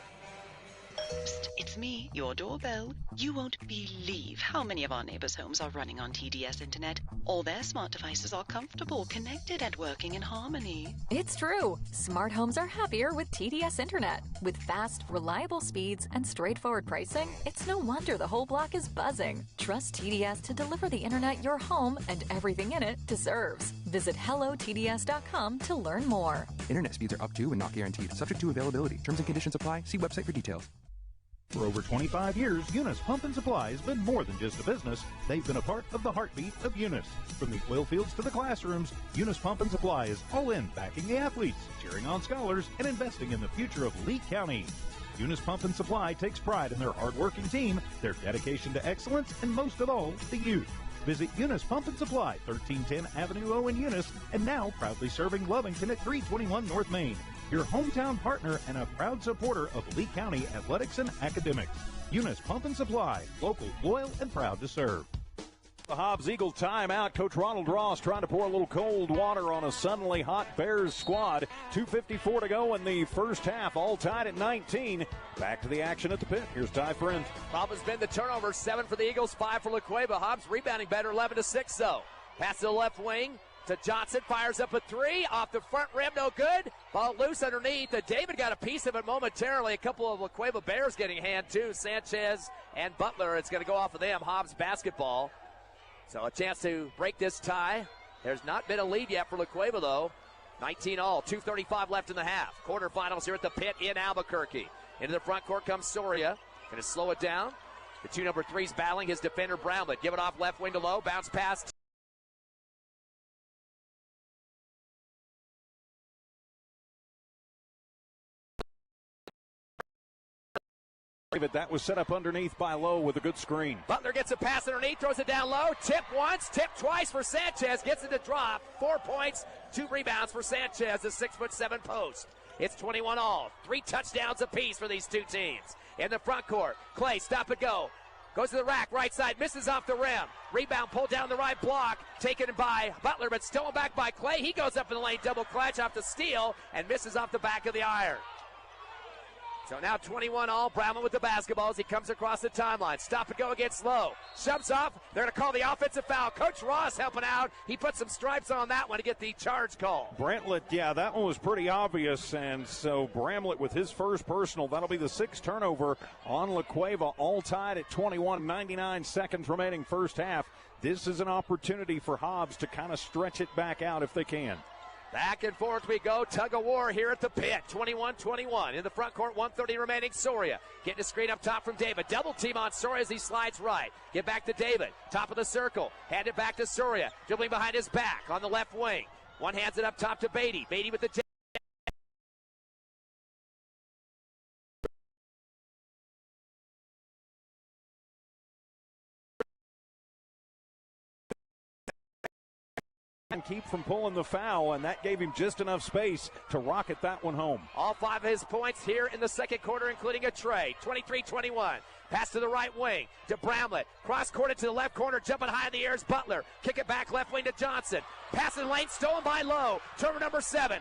Psst, it's me, your doorbell. You won't believe how many of our neighbors' homes are running on TDS Internet. All their smart devices are comfortable, connected, and working in harmony. It's true. Smart homes are happier with TDS Internet. With fast, reliable speeds and straightforward pricing, it's no wonder the whole block is buzzing. Trust TDS to deliver the Internet your home and everything in it deserves. Visit hellotds.com to learn more. Internet speeds are up to and not guaranteed. Subject to availability. Terms and conditions apply. See website for details. For over 25 years, Eunice Pump and Supply has been more than just a business. They've been a part of the heartbeat of Eunice. From the oil fields to the classrooms, Eunice Pump and Supply is all in backing the athletes, cheering on scholars, and investing in the future of Lee County. Eunice Pump and Supply takes pride in their hard-working team, their dedication to excellence, and most of all, the youth. Visit Eunice Pump and Supply, 1310 Avenue O in Eunice, and now proudly serving Lovington at 321 North Main. Your hometown partner and a proud supporter of Lee County athletics and academics. Eunice Pump and Supply, local, loyal, and proud to serve. The Hobbs Eagle timeout. Coach Ronald Ross trying to pour a little cold water on a suddenly hot Bears squad. 2:54 to go in the first half, all tied at 19. Back to the action at the pit. Here's Ty Friend. Problem has been the turnover, 7 for the Eagles, 5 for La Cueva. Hobbs rebounding better, 11-6 though. Pass to the left wing to Johnson, fires up a 3, off the front rim, no good. Ball loose underneath. David got a piece of it momentarily. A couple of La Cueva Bears getting a hand too. Sanchez and Butler. It's going to go off of them. Hobbs basketball. So a chance to break this tie. There's not been a lead yet for La Cueva, though. 19 all, 2:35 left in the half. Quarterfinals here at the pit in Albuquerque. Into the front court comes Soria. Going to slow it down. The 2 number 3's battling his defender Brownlet. Give it off left wing to low. Bounce pass. That was set up underneath by Lowe with a good screen. Butler gets a pass underneath, throws it down low. Tip once, tip twice for Sanchez. Gets it to drop. 4 points, 2 rebounds for Sanchez, the 6'7" post. It's 21 all. 3 touchdowns apiece for these two teams. In the front court, Clay, stop and go. Goes to the rack, right side, misses off the rim. Rebound pulled down the right block, taken by Butler, but stolen back by Clay. He goes up in the lane, double clutch off the steal, and misses off the back of the iron. So now 21 all. Brownman with the basketball as he comes across the timeline. Stop and go against Lowe. Shoves off. They're going to call the offensive foul. Coach Ross helping out. He put some stripes on that one to get the charge call. Brantlett, yeah, that one was pretty obvious. And so Bramlett with his first personal. That'll be the 6th turnover on La Cueva. All tied at 21, 99 seconds remaining first half. This is an opportunity for Hobbs to kind of stretch it back out if they can. Back and forth we go. Tug of war here at the pit. 21-21. In the front court, 1:30 remaining. Soria getting a screen up top from David. Double team on Soria as he slides right. Get back to David. Top of the circle. Hand it back to Soria. Dribbling behind his back on the left wing. One hands it up top to Beatty. Beatty with the and keep from pulling the foul, and that gave him just enough space to rocket that one home. All 5 of his points here in the second quarter, including a tray. 23-21. Pass to the right wing to Bramlett. Cross-courted to the left corner, jumping high in the air is Butler. Kick it back left wing to Johnson. Pass in lane, stolen by Lowe. Turnover number 7.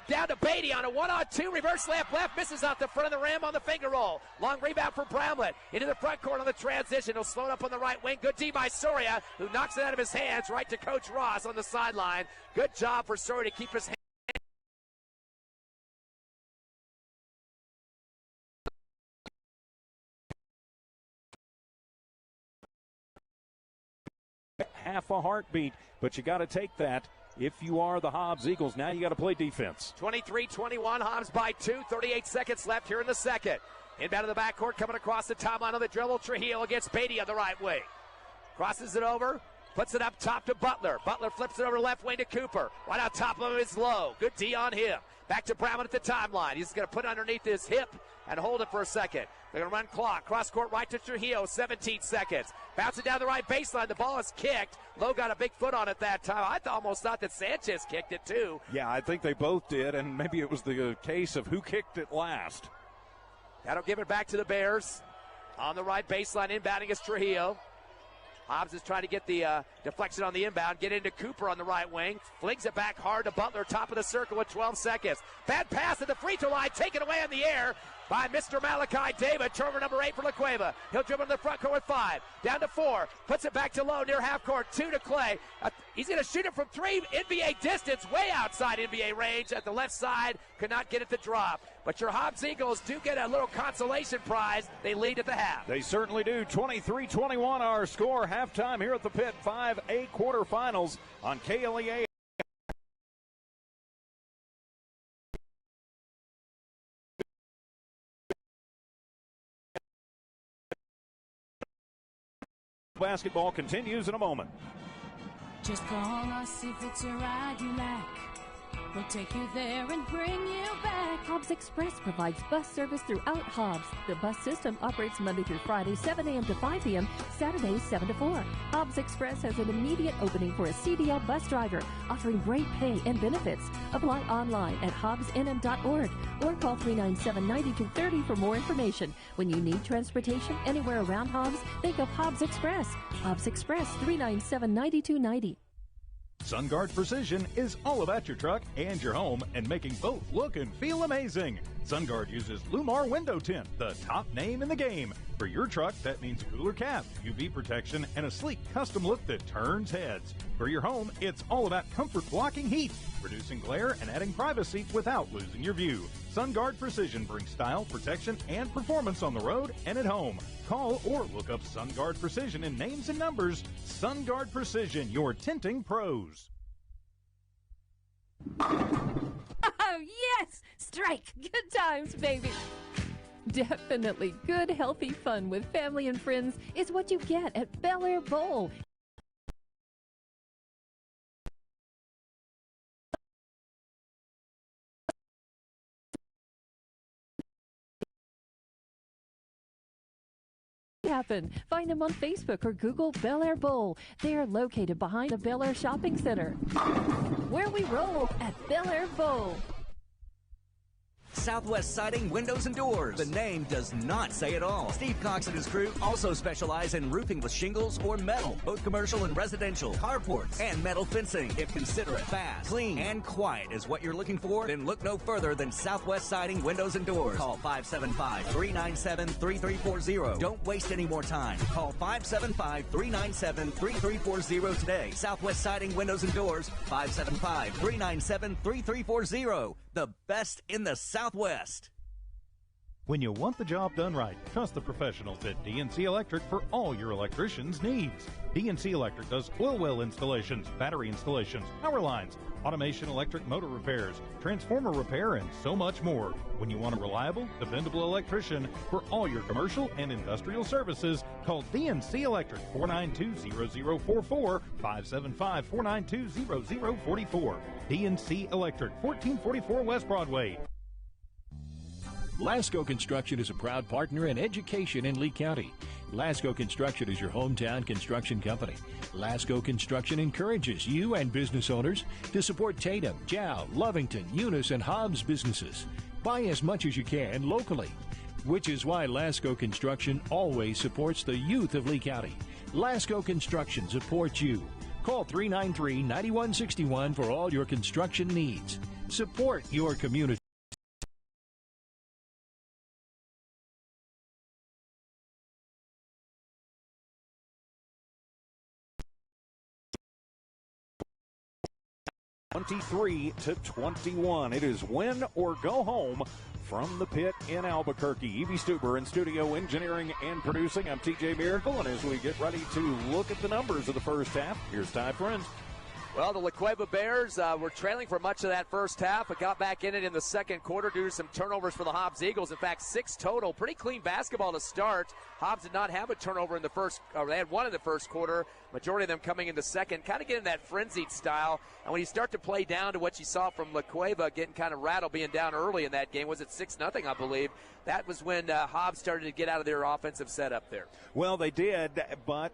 Down to Beatty on a 1-on-2, reverse layup left, misses off the front of the rim on the finger roll. Long rebound for Bramlett. Into the front court on the transition. He'll slow it up on the right wing. Good D by Soria, who knocks it out of his hands right to Coach Ross on the sideline. Good job for Soria to keep his hands. Half a heartbeat, but you got to take that. If you are the Hobbs Eagles, now you got to play defense. 23-21, Hobbs by 2, 38 seconds left here in the second. Inbound to the backcourt, coming across the timeline on the dribble. Trujillo against Beatty on the right wing. Crosses it over, puts it up top to Butler. Butler flips it over left wing to Cooper. Right on top of him is Lowe. Good D on him. Back to Brown at the timeline. He's going to put it underneath his hip and hold it for a second. They're going to run clock. Cross court right to Trujillo, 17 seconds. Bounce it down the right baseline. The ball is kicked. Lowe got a big foot on it that time. I almost thought that Sanchez kicked it too. Yeah, I think they both did, and maybe it was the case of who kicked it last. That'll give it back to the Bears. On the right baseline, inbounding is Trujillo. Hobbs is trying to get the deflection on the inbound, get into Cooper on the right wing, flings it back hard to Butler, top of the circle with 12 seconds. Bad pass at the free throw line, taken away in the air by Mr. Malachi David, turnover number 8 for La Cueva. He'll dribble in the front court with 5, down to 4, puts it back to Lowe near half court, 2 to Clay. He's going to shoot it from 3, NBA distance, way outside NBA range at the left side, could not get it to drop. But your Hobbs Eagles do get a little consolation prize. They lead at the half. They certainly do. 23-21 our score. Halftime here at the pit. 5A quarterfinals on KLEA. Basketball continues in a moment. Just call us if it's a ride you like. We'll take you there and bring you back. Hobbs Express provides bus service throughout Hobbs. The bus system operates Monday through Friday, 7 a.m. to 5 p.m., Saturdays, 7 to 4. Hobbs Express has an immediate opening for a CDL bus driver, offering great pay and benefits. Apply online at hobbsnm.org or call 397-9230 for more information. When you need transportation anywhere around Hobbs, think of Hobbs Express. Hobbs Express, 397-9290. SunGuard Precision is all about your truck and your home and making both look and feel amazing. SunGuard uses Lumar Window Tint, the top name in the game. For your truck, that means a cooler cap, UV protection, and a sleek custom look that turns heads. For your home, it's all about comfort blocking heat, reducing glare, and adding privacy without losing your view. SunGuard Precision brings style, protection, and performance on the road and at home. Call or look up SunGuard Precision in names and numbers. SunGuard Precision, your tinting pros. Oh, yes! Strike! Good times, baby! Definitely good, healthy fun with family and friends is what you get at Bel Air Bowl. Find them on Facebook or Google Bel Air Bowl. They are located behind the Bel Air Shopping Center. Where we roll at Bel Air Bowl. Southwest Siding Windows and Doors. The name does not say it all. Steve Cox and his crew also specialize in roofing with shingles or metal, both commercial and residential, carports, and metal fencing. If considerate, fast, clean, and quiet is what you're looking for, then look no further than Southwest Siding Windows and Doors. Call 575-397-3340. Don't waste any more time. Call 575-397-3340 today. Southwest Siding Windows and Doors, 575-397-3340. The best in the Southwest. When you want the job done right, trust the professionals at DNC Electric for all your electrician's needs. DNC Electric does oil well installations, battery installations, power lines, automation electric motor repairs, transformer repair, and so much more. When you want a reliable, dependable electrician for all your commercial and industrial services, call DNC Electric 492-0044, 575-492-0044. DNC Electric, 1444 West Broadway. Lasco Construction is a proud partner in education in Lee County. Lasco Construction is your hometown construction company. Lasco Construction encourages you and business owners to support Tatum, Jow, Lovington, Eunice, and Hobbs businesses. Buy as much as you can locally, which is why Lasco Construction always supports the youth of Lee County. Lasco Construction supports you. Call 393-9161 for all your construction needs. Support your community. (23-21). It is win or go home from the pit in Albuquerque. Evie Stuber in studio engineering and producing. I'm TJ Miracle, and as we get ready to look at the numbers of the first half, here's Ty Friends. Well, the La Cueva Bears were trailing for much of that first half, but got back in it in the second quarter due to some turnovers for the Hobbs Eagles. In fact, 6 total. Pretty clean basketball to start. Hobbs did not have a turnover in the first, or they had one in the first quarter. Majority of them coming in the second, kind of getting that frenzied style. And when you start to play down to what you saw from La Cueva getting kind of rattled, being down early in that game, was it 6-0, I believe? That was when Hobbs started to get out of their offensive setup there. Well, they did, but,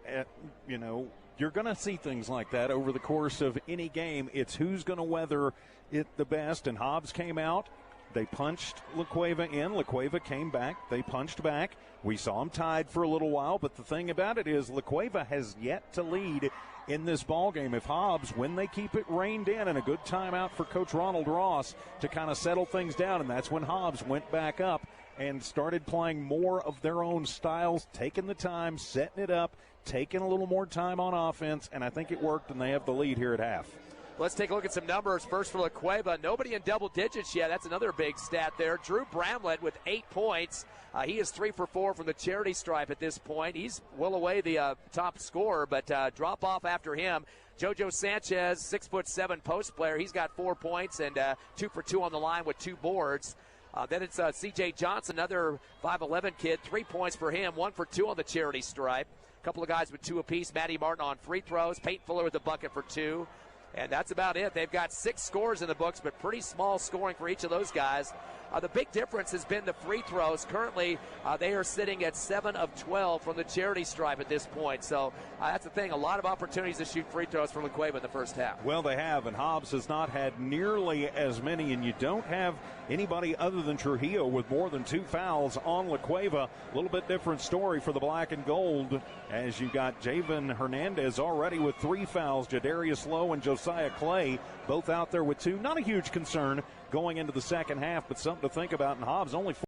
you're going to see things like that over the course of any game. It's who's going to weather it the best, and Hobbs came out. They punched La Cueva in. La Cueva came back. They punched back. We saw them tied for a little while, but the thing about it is La Cueva has yet to lead in this ballgame. If Hobbs, when they keep it reined in, and a good timeout for Coach Ronald Ross to kind of settle things down, and that's when Hobbs went back up and started playing more of their own styles, taking the time, setting it up, taking a little more time on offense, and I think it worked, and they have the lead here at half. Let's take a look at some numbers. First for La Cueva, nobody in double digits yet. That's another big stat there. Drew Bramlett with 8 points. He is 3 for 4 from the charity stripe at this point. He's well away the top scorer, but drop off after him. JoJo Sanchez, 6'7" post player. He's got 4 points and 2 for 2 on the line with 2 boards. Then it's C.J. Johnson, another 5'11" kid, 3 points for him, 1 for 2 on the charity stripe. A couple of guys with 2 apiece. Matty Martin on free throws. Peyton Fuller with a bucket for 2. And that's about it. They've got 6 scores in the books, but pretty small scoring for each of those guys. The big difference has been the free throws. Currently, they are sitting at 7 of 12 from the charity stripe at this point. So that's the thing. A lot of opportunities to shoot free throws from Cueva in the first half. Well, they have, and Hobbs has not had nearly as many, and you don't have anybody other than Trujillo with more than 2 fouls on La Cueva. A little bit different story for the black and gold, as you got Javen Hernandez already with 3 fouls. Jadarius Lowe and Josiah Clay both out there with 2. Not a huge concern going into the second half, but something to think about. And Hobbs only 4.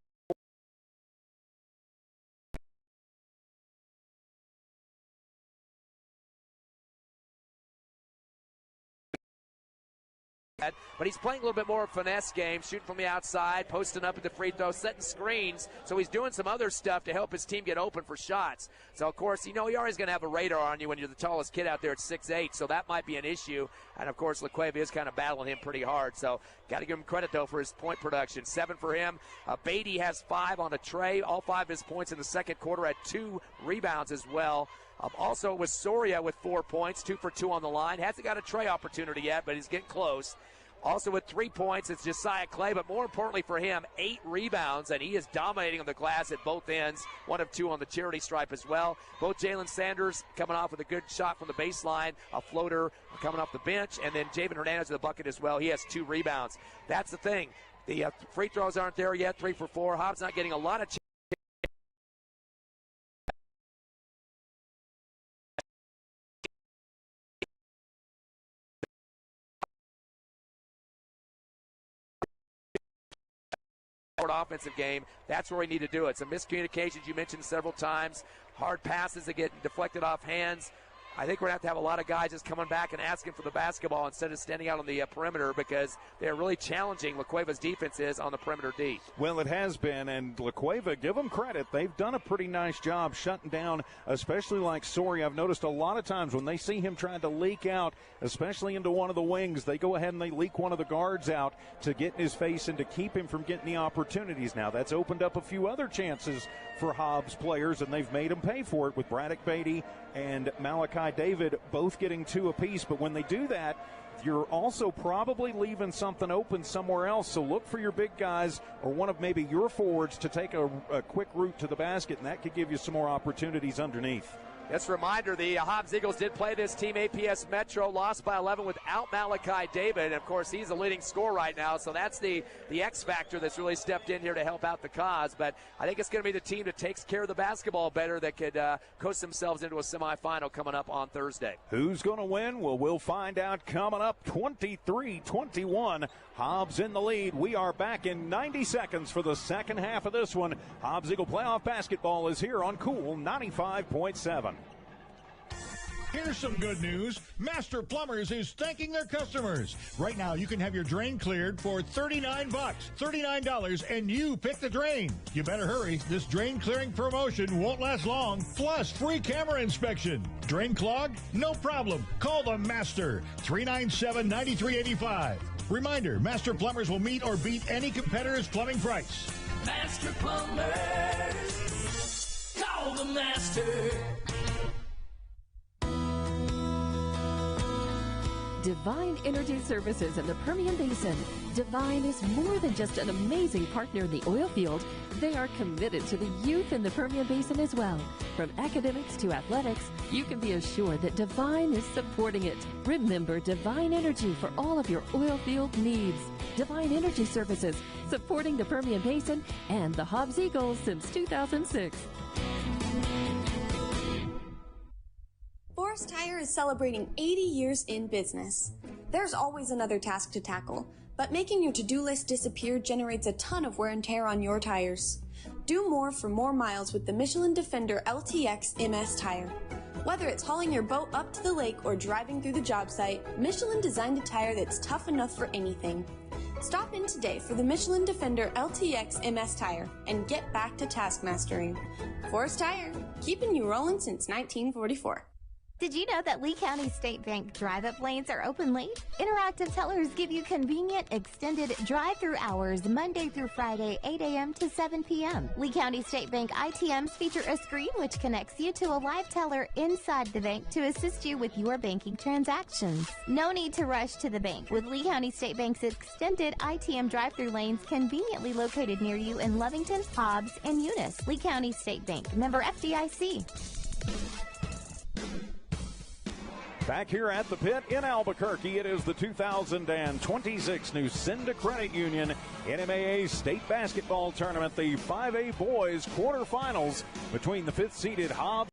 But he's playing a little bit more of a finesse game, shooting from the outside, posting up at the free throw, setting screens. So he's doing some other stuff to help his team get open for shots. So, of course, you're always going to have a radar on you when you're the tallest kid out there at 6'8". So that might be an issue. And, of course, La Cueva is kind of battling him pretty hard. So got to give him credit, though, for his point production. 7 for him. Beatty has 5 on a tray. All 5 of his points in the second quarter, had 2 rebounds as well. Also with Soria with 4 points, 2 for 2 on the line. Hasn't got a tray opportunity yet, but he's getting close. Also with 3 points, it's Josiah Clay, but more importantly for him, 8 rebounds, and he is dominating on the glass at both ends. 1 of 2 on the charity stripe as well. Both Jalen Sanders coming off with a good shot from the baseline, a floater coming off the bench, and then Javen Hernandez with the bucket as well. He has 2 rebounds. That's the thing. The free throws aren't there yet, 3 for 4. Hobbs not getting a lot of offensive game. That's where we need to do it. Some miscommunications you mentioned several times. Hard passes that get deflected off hands. I think we're going to have a lot of guys just coming back and asking for the basketball instead of standing out on the perimeter, because they're really challenging La Cueva's defense is on the perimeter D. Well, it has been, and La Cueva, give them credit. They've done a pretty nice job shutting down, especially like Soria. I've noticed a lot of times when they see him trying to leak out, especially into one of the wings, they go ahead and they leak one of the guards out to get in his face and to keep him from getting the opportunities. Now, that's opened up a few other chances for Hobbs players, and they've made them pay for it with Braddock Beatty and Malachi David both getting 2 apiece. But when they do that, you're also probably leaving something open somewhere else. So look for your big guys or one of maybe your forwards to take a quick route to the basket, and that could give you some more opportunities underneath. Just a reminder, the Hobbs Eagles did play this team, APS Metro, lost by 11 without Malachi David. And, of course, he's the leading scorer right now, so that's the X factor that's really stepped in here to help out the cause. But I think it's going to be the team that takes care of the basketball better that could coast themselves into a semifinal coming up on Thursday. Who's going to win? Well, we'll find out coming up. 23-21, Hobbs in the lead. We are back in 90 seconds for the second half of this one. Hobbs Eagle playoff basketball is here on Cool 95.7. Here's some good news. Master Plumbers is thanking their customers. Right now, you can have your drain cleared for $39. $39, and you pick the drain. You better hurry. This drain clearing promotion won't last long. Plus, free camera inspection. Drain clogged? No problem. Call the Master. 397-9385. Reminder, Master Plumbers will meet or beat any competitor's plumbing price. Master Plumbers. Call the Master. Divine Energy Services in the Permian Basin. Divine is more than just an amazing partner in the oil field. They are committed to the youth in the Permian Basin as well. From academics to athletics, you can be assured that Divine is supporting it. Remember Divine Energy for all of your oil field needs. Divine Energy Services, supporting the Permian Basin and the Hobbs Eagles since 2006. Forest Tire is celebrating 80 years in business. There's always another task to tackle, but making your to-do list disappear generates a ton of wear and tear on your tires. Do more for more miles with the Michelin Defender LTX MS tire. Whether it's hauling your boat up to the lake or driving through the job site, Michelin designed a tire that's tough enough for anything. Stop in today for the Michelin Defender LTX MS tire and get back to task mastering. Forest Tire, keeping you rolling since 1944. Did you know that Lee County State Bank drive-up lanes are open late? Interactive tellers give you convenient, extended drive-through hours Monday through Friday, 8 a.m. to 7 p.m. Lee County State Bank ITMs feature a screen which connects you to a live teller inside the bank to assist you with your banking transactions. No need to rush to the bank with Lee County State Bank's extended ITM drive-through lanes conveniently located near you in Lovington, Hobbs, and Eunice. Lee County State Bank, member FDIC. Back here at the pit in Albuquerque, it is the 2026 Nucinda Credit Union NMAA State Basketball Tournament, the 5A Boys Quarterfinals between the 5th-seeded Hobbs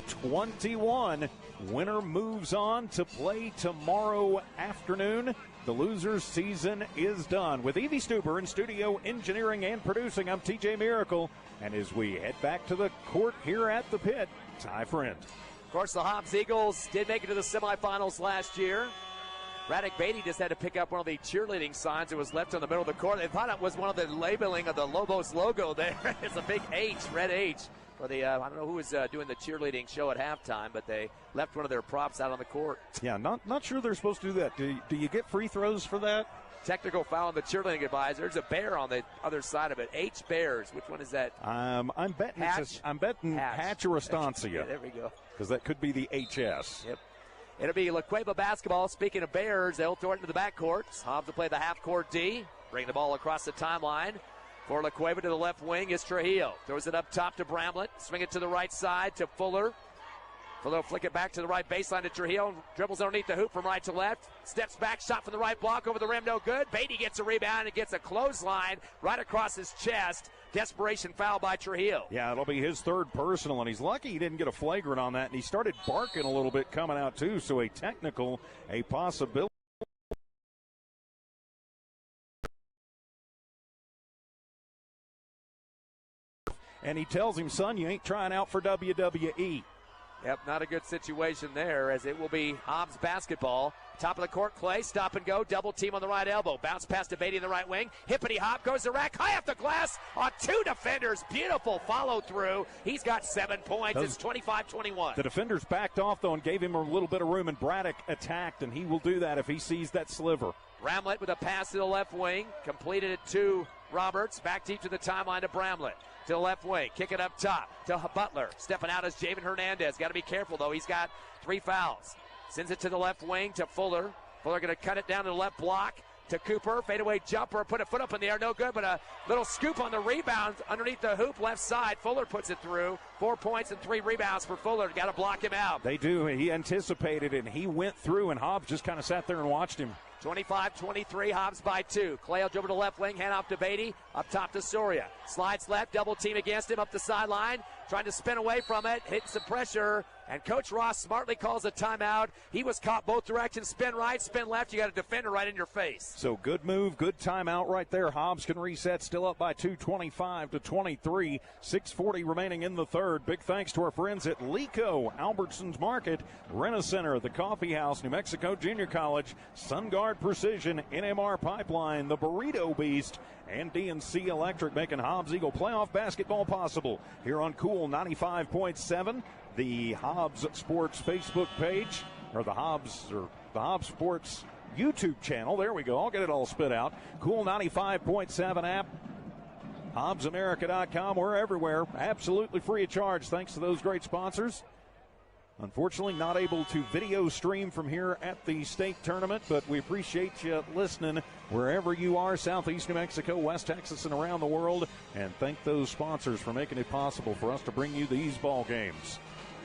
21. Winner moves on to play tomorrow afternoon. The loser's season is done. With Evie Stuber in studio engineering and producing, I'm TJ Miracle. And as we head back to the court here at the pit, Ty Friend. Of course, the Hobbs Eagles did make it to the semifinals last year. Braddock Beatty just had to pick up one of the cheerleading signs that was left in the middle of the court. They thought it was one of the labeling of the Lobos logo there. It's a big H, red H. For the, I don't know who was doing the cheerleading show at halftime, but they left one of their props out on the court. Yeah, not sure they're supposed to do that. Do you get free throws for that? Technical foul on the cheerleading advisor. There's a bear on the other side of it. H Bears. Which one is that? I'm betting Hatch or Estancia. Yeah, there we go. Because that could be the HS. Yep. It'll be La Cueva basketball. Speaking of Bears, they'll throw it into the backcourt. Hobbs will play the half-court D. Bring the ball across the timeline. For La Cueva to the left wing is Trujillo. Throws it up top to Bramlett. Swing it to the right side to Fuller. Fuller will flick it back to the right baseline to Trujillo. Dribbles underneath the hoop from right to left. Steps back, shot from the right block over the rim, no good. Beatty gets a rebound and gets a clothesline right across his chest. Desperation foul by Trujillo. Yeah, it'll be his third personal, and he's lucky he didn't get a flagrant on that. And he started barking a little bit coming out, too, so a technical, a possibility. And he tells him, son, you ain't trying out for WWE. Yep, not a good situation there, as it will be Hobbs basketball. Top of the court, Clay, stop and go, double team on the right elbow. Bounce pass to Beatty in the right wing. Hippity hop, goes to rack, high off the glass on two defenders. Beautiful follow through. He's got 7 points. It's 25-21. The defenders backed off, though, and gave him a little bit of room, and Braddock attacked, and he will do that if he sees that sliver. Bramlett with a pass to the left wing, completed it to Roberts, back deep to the timeline to Bramlett. To the left wing, kick it up top to Butler. Stepping out is Javen Hernandez. Got to be careful, though. He's got 3 fouls. Sends it to the left wing to Fuller. Fuller going to cut it down to the left block to Cooper. Fadeaway jumper, put a foot up in the air, no good, but a little scoop on the rebound underneath the hoop left side. Fuller puts it through. 4 points and 3 rebounds for Fuller. Got to block him out. They do. He anticipated it, and he went through, and Hobbs just kind of sat there and watched him. 25-23, Hobbs by 2. Clay will dribble to the left wing, hand off to Beatty, up top to Soria. Slides left, double team against him, up the sideline, trying to spin away from it, hitting some pressure, and Coach Ross smartly calls a timeout. He was caught both directions, spin right, spin left. You got a defender right in your face. So good move, good timeout right there. Hobbs can reset, still up by 2, 25-23. 6:40 remaining in the third. Big thanks to our friends at Lico, Albertsons Market, Rent-A-Center, the Coffee House, New Mexico Junior College, SunGuard Precision, NMR Pipeline, the Burrito Beast, and DNC Electric, making Hobbs Eagle playoff basketball possible here on Cool 95.7, the Hobbs Sports Facebook page, or the Hobbs Sports YouTube channel. There we go. I'll get it all spit out. Cool 95.7 app, HobbsAmerica.com. We're everywhere. Absolutely free of charge. Thanks to those great sponsors. Unfortunately, not able to video stream from here at the state tournament, but we appreciate you listening wherever you are, Southeast New Mexico, West Texas, and around the world. And thank those sponsors for making it possible for us to bring you these ball games.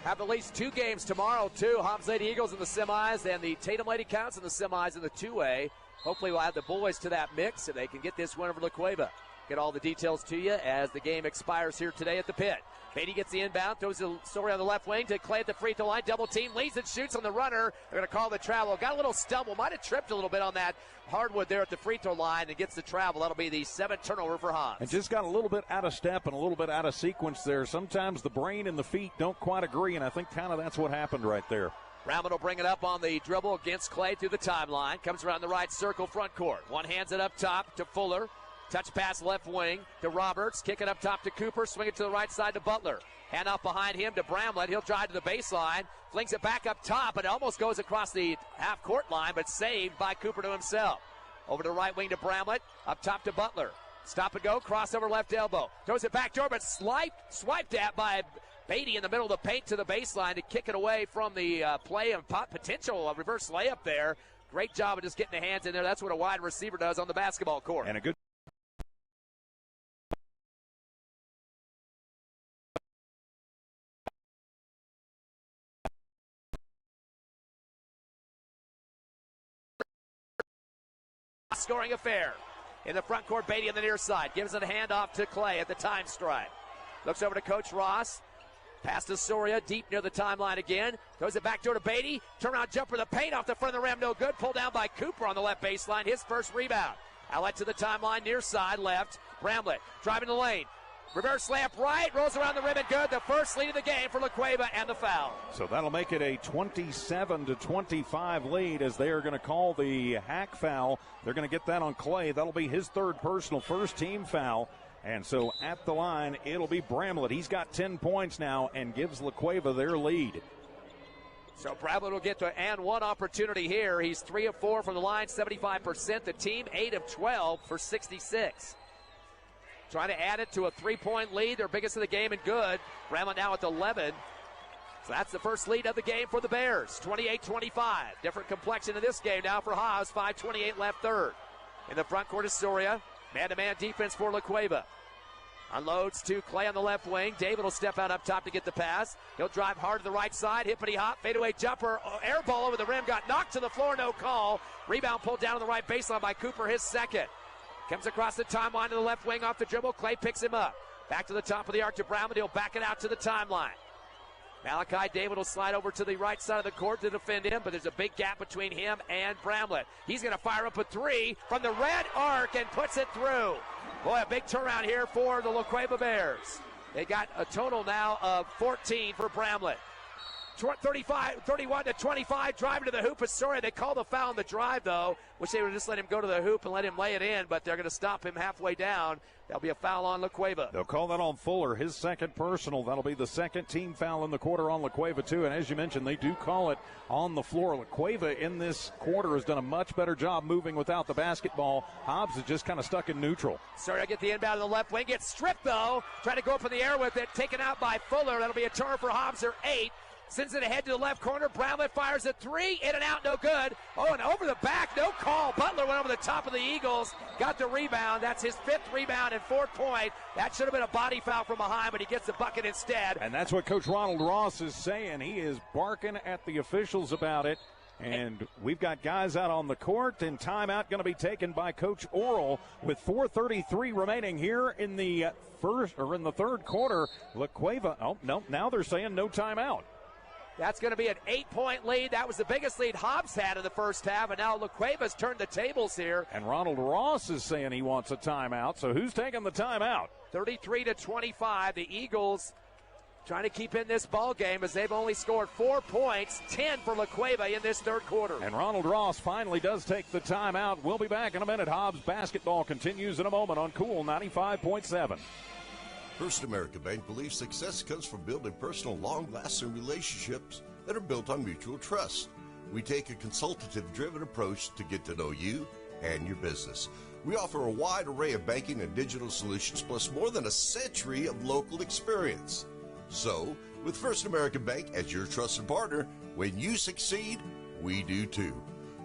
Have at least 2 games tomorrow, too. Hobbs Lady Eagles in the semis and the Tatum Lady Counts in the semis in the 2A. Hopefully we'll add the boys to that mix so they can get this win over La Cueva. Get all the details to you as the game expires here today at the pit. Beatty gets the inbound, throws the story on the left wing to Clay at the free throw line. Double team, leads and shoots on the runner. They're going to call the travel. Got a little stumble, might have tripped a little bit on that hardwood there at the free throw line and gets the travel. That'll be the 7th turnover for Hobbs. And just got a little bit out of step and a little bit out of sequence there. Sometimes the brain and the feet don't quite agree, and I think kind of that's what happened right there. Ramon will bring it up on the dribble against Clay through the timeline. Comes around the right circle front court. One hands it up top to Fuller. Touch pass left wing to Roberts. Kick it up top to Cooper. Swing it to the right side to Butler. Hand off behind him to Bramlett. He'll drive to the baseline. Flings it back up top. It almost goes across the half-court line, but saved by Cooper to himself. Over to the right wing to Bramlett. Up top to Butler. Stop and go. Crossover left elbow. Throws it back door, but swiped at by Beatty in the middle of the paint to the baseline to kick it away from the play and potential reverse layup there. Great job of just getting the hands in there. That's what a wide receiver does on the basketball court. And a good scoring affair. In the front court, Beatty on the near side. Gives it a handoff to Clay at the time strike. Looks over to Coach Ross. Pass to Soria, deep near the timeline again. Throws it back door to Beatty. Turnaround jumper, the paint off the front of the rim, no good. Pulled down by Cooper on the left baseline. His first rebound. Outlet to the timeline, near side, left. Bramlett driving the lane. Reverse layup right, rolls around the rim and good. The first lead of the game for La Cueva and the foul. So that'll make it a 27-25 lead as they are going to call the hack foul. They're going to get that on Clay. That'll be his third personal, first team foul. And so at the line, it'll be Bramlett. He's got 10 points now and gives La Cueva their lead. So Bramlett will get to and one opportunity here. He's 3 of 4 from the line, 75%. The team 8 of 12 for 66. Trying to add it to a 3-point lead, their biggest of the game and good. Bramlett now at 11. So that's the first lead of the game for the Bears, 28-25. Different complexion in this game now for Hobbs, 5:28 left third. In the front court is Soria. Man-to-man defense for La Cueva. Unloads to Clay on the left wing. David will step out up top to get the pass. He'll drive hard to the right side. Hippity-hop, fadeaway jumper. Air ball over the rim. Got knocked to the floor, no call. Rebound pulled down on the right baseline by Cooper, his second. Comes across the timeline to the left wing off the dribble. Clay picks him up. Back to the top of the arc to Brown, but he'll back it out to the timeline. Malachi David will slide over to the right side of the court to defend him, but there's a big gap between him and Bramlett. He's going to fire up a three from the red arc and puts it through. Boy, a big turnaround here for the La Cueva Bears. They got a total now of 14 for Bramlett. 31-25, driving to the hoop. Sorry, they called the foul on the drive, though. Wish they would just let him go to the hoop and let him lay it in, but they're going to stop him halfway down. There'll be a foul on La Cueva. They'll call that on Fuller, his second personal. That'll be the second team foul in the quarter on La Cueva, too. And as you mentioned, they do call it on the floor. La Cueva in this quarter has done a much better job moving without the basketball. Hobbs is just kind of stuck in neutral. Sorry, I get the inbound on the left wing. Gets stripped, though. Trying to go up in the air with it. Taken out by Fuller. That'll be a turn for Hobbs. They're 8. Sends it ahead to the left corner. Bramlett fires a three. In and out, no good. Oh, and over the back, no call. Butler went over the top of the Eagles. Got the rebound. That's his 5th rebound and 4th point. That should have been a body foul from behind, but he gets the bucket instead. And that's what Coach Ronald Ross is saying. He is barking at the officials about it. And we've got guys out on the court, and timeout going to be taken by Coach Orrell with 4:33 remaining here in the third quarter. La Cueva, oh no, now they're saying no timeout. That's going to be an 8-point lead. That was the biggest lead Hobbs had in the first half, and now La Cueva's turned the tables here. And Ronald Ross is saying he wants a timeout, so who's taking the timeout? 33-25, the Eagles trying to keep in this ball game as they've only scored 4 points, 10 for La Cueva in this third quarter. And Ronald Ross finally does take the timeout. We'll be back in a minute. Hobbs basketball continues in a moment on Cool 95.7. First American Bank believes success comes from building personal, long-lasting relationships that are built on mutual trust. We take a consultative-driven approach to get to know you and your business. We offer a wide array of banking and digital solutions, plus more than a century of local experience. So, with First American Bank as your trusted partner, when you succeed, we do too.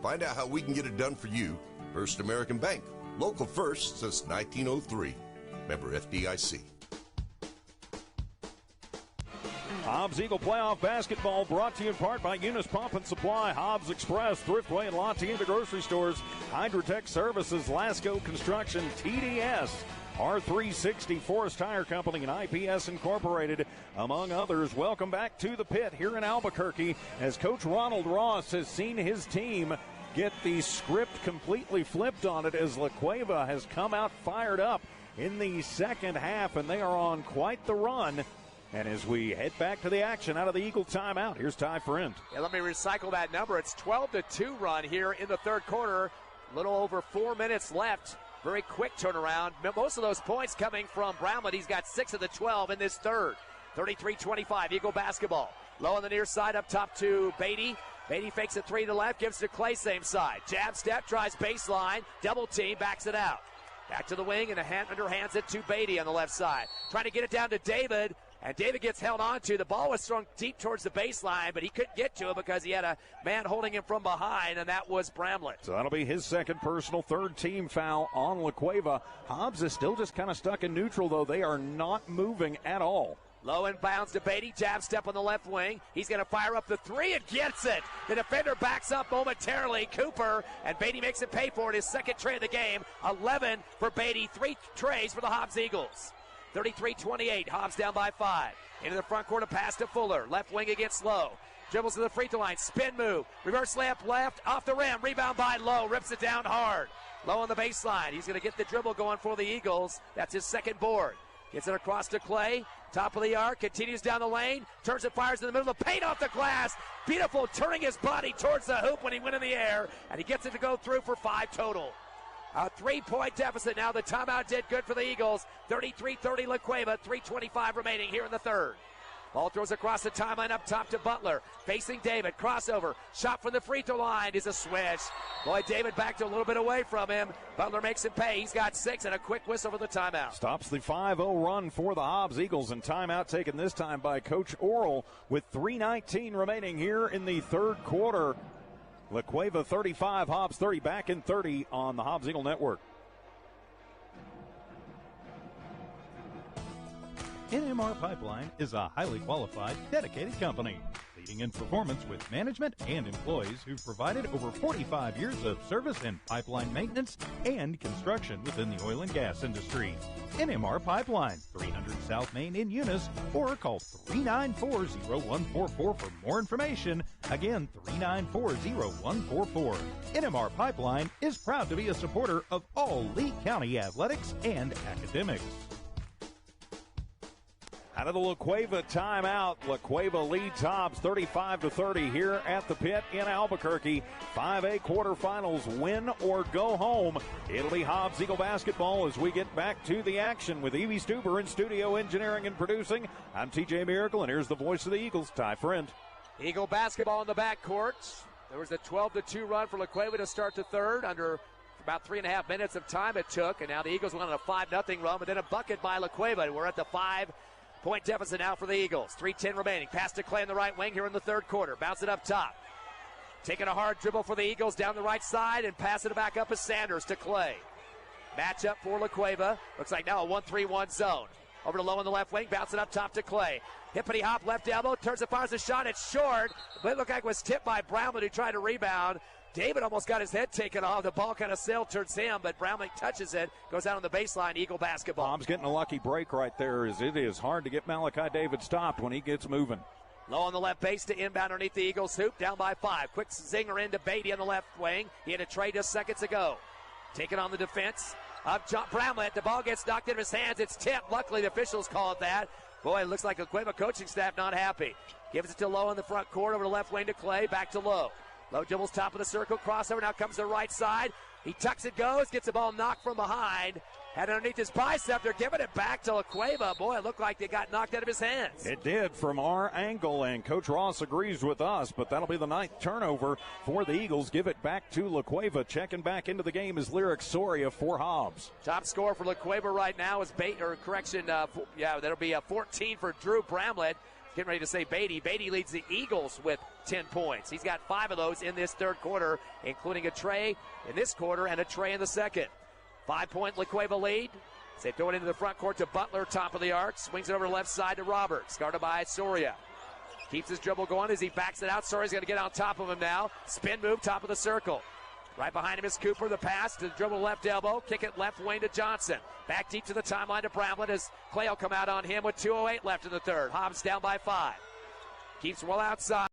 Find out how we can get it done for you. First American Bank, local first since 1903. Member FDIC. Hobbs Eagle Playoff Basketball brought to you in part by Eunice Pump and Supply, Hobbs Express, Thriftway, and La Tienda Grocery Stores, Hydrotech Services, Lasco Construction, TDS, R360 Forest Tire Company, and IPS Incorporated, among others. Welcome back to the pit here in Albuquerque as Coach Ronald Ross has seen his team get the script completely flipped on it as La Cueva has come out fired up in the second half, and they are on quite the run. And as we head back to the action out of the Eagle timeout, here's Ty Friend. Yeah, let me recycle that number. It's 12-2 run here in the third quarter. A little over 4 minutes left Very quick turnaround. Most of those points coming from Brownwood. He's got 6 of the 12 in this third. 33-25, Eagle basketball. Low on the near side, up top to Beatty. Beatty fakes a 3 to the left, gives it to Clay, same side. Jab step, tries baseline, double team, backs it out. Back to the wing, and underhands it to Beatty on the left side. Trying to get it down to David, and David gets held onto. The ball was thrown deep towards the baseline, but he couldn't get to it because he had a man holding him from behind, and that was Bramlett. So that'll be his second personal, third team foul on La Cueva. Hobbs is still just kind of stuck in neutral, though. They are not moving at all. Low inbounds to Beatty, jab step on the left wing. He's going to fire up the 3 and gets it. The defender backs up momentarily, Cooper, and Beatty makes it pay for it. His second tray of the game, 11 for Beatty, 3 trays for the Hobbs Eagles. 33-28, Hobbs down by 5. Into the front court, a pass to Fuller. Left wing against Lowe. Dribbles to the free throw line, spin move, reverse layup left, off the rim, rebound by Lowe, rips it down hard. Lowe on the baseline. He's going to get the dribble going for the Eagles. That's his second board. Gets it across to Clay. Top of the arc, continues down the lane, turns and fires in the middle of the paint off the glass. Beautiful, turning his body towards the hoop when he went in the air, and he gets it to go through for 5 total. A 3-point deficit now. The timeout did good for the Eagles. 33-30 La Cueva, 3:25 remaining here in the third. Ball throws across the timeline up top to Butler. Facing David, crossover, shot from the free throw line is a switch. Boy, David backed a little bit away from him. Butler makes him pay. He's got 6 and a quick whistle for the timeout. Stops the 5-0 run for the Hobbs Eagles, and timeout taken this time by Coach Orrell with 3:19 remaining here in the third quarter. La Cueva 35, Hobbs 30, back in 30 on the Hobbs Eagle Network. NMR Pipeline is a highly qualified, dedicated company, leading in performance with management and employees who've provided over 45 years of service in pipeline maintenance and construction within the oil and gas industry. NMR Pipeline, 300 South Main in Eunice, or call 394-0144 for more information. Again, 394-0144. NMR Pipeline is proud to be a supporter of all Lee County athletics and academics. Out of the La Cueva timeout, La Cueva leads Hobbs 35-30 here at the pit in Albuquerque. 5A quarterfinals, win or go home. It'll be Hobbs Eagle basketball as we get back to the action with Evie Stuber in studio engineering and producing. I'm TJ Miracle, and here's the voice of the Eagles, Ty Friend. Eagle basketball in the backcourt. There was a 12-2 run for La Cueva to start the third under about 3.5 minutes of time it took, and now the Eagles went on a 5-0 run, but then a bucket by La Cueva. We're at the 5-point deficit now for the Eagles. 3:10 remaining. Pass to Clay in the right wing here in the third quarter. Bounce it up top. Taking a hard dribble for the Eagles down the right side and passing it back up as Sanders to Clay. Match up for La Cueva. Looks like now a 1-3-1 zone. Over to Lowe on the left wing. Bounce it up top to Clay. Hippity hop left elbow. Turns and fires a shot. It's short. But it looked like it was tipped by Brownman, who tried to rebound. David almost got his head taken off. The ball kind of sailed towards him, but Brownman touches it. Goes out on the baseline. Eagle basketball. Hobbs getting a lucky break right there, as it is hard to get Malachi David stopped when he gets moving. Low on the left base to inbound underneath the Eagles hoop. Down by 5. Quick zinger into Beatty on the left wing. He had a trade just seconds ago. Taking on the defense of Brownman. The ball gets knocked into his hands. It's tipped. Luckily, the officials call it that. Boy, it looks like the Cueva coaching staff not happy. Gives it to Lowe in the front court. Over the left wing to Clay. Back to Lowe. Lowe dribbles top of the circle. Crossover. Now comes the right side. He tucks it, goes. Gets the ball knocked from behind. Had it underneath his bicep. They're giving it back to La Cueva. Boy, it looked like they got knocked out of his hands. It did from our angle, and Coach Ross agrees with us, but that'll be the 9th turnover for the Eagles. Give it back to La Cueva. Checking back into the game is Lyric Soria for Hobbs. Top scorer for La Cueva right now is that'll be a 14 for Drew Bramlett. Getting ready to say Beatty. Beatty leads the Eagles with 10 points. He's got 5 of those in this third quarter, including a tray in this quarter and a tray in the second. 5-point La Cueva lead. They throw it into the front court to Butler, top of the arc. Swings it over the left side to Roberts. Guarded by Soria. Keeps his dribble going as he backs it out. Soria's going to get on top of him now. Spin move, top of the circle. Right behind him is Cooper. The pass to the dribble left elbow. Kick it left wing to Johnson. Back deep to the timeline to Bramlett as Clay will come out on him with 2:08 left in the third. Hobbs down by 5. Keeps well outside.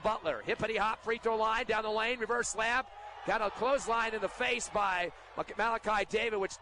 Butler. Hippity hop free throw line down the lane. Reverse slam. Got a clothesline in the face by Malachi David, which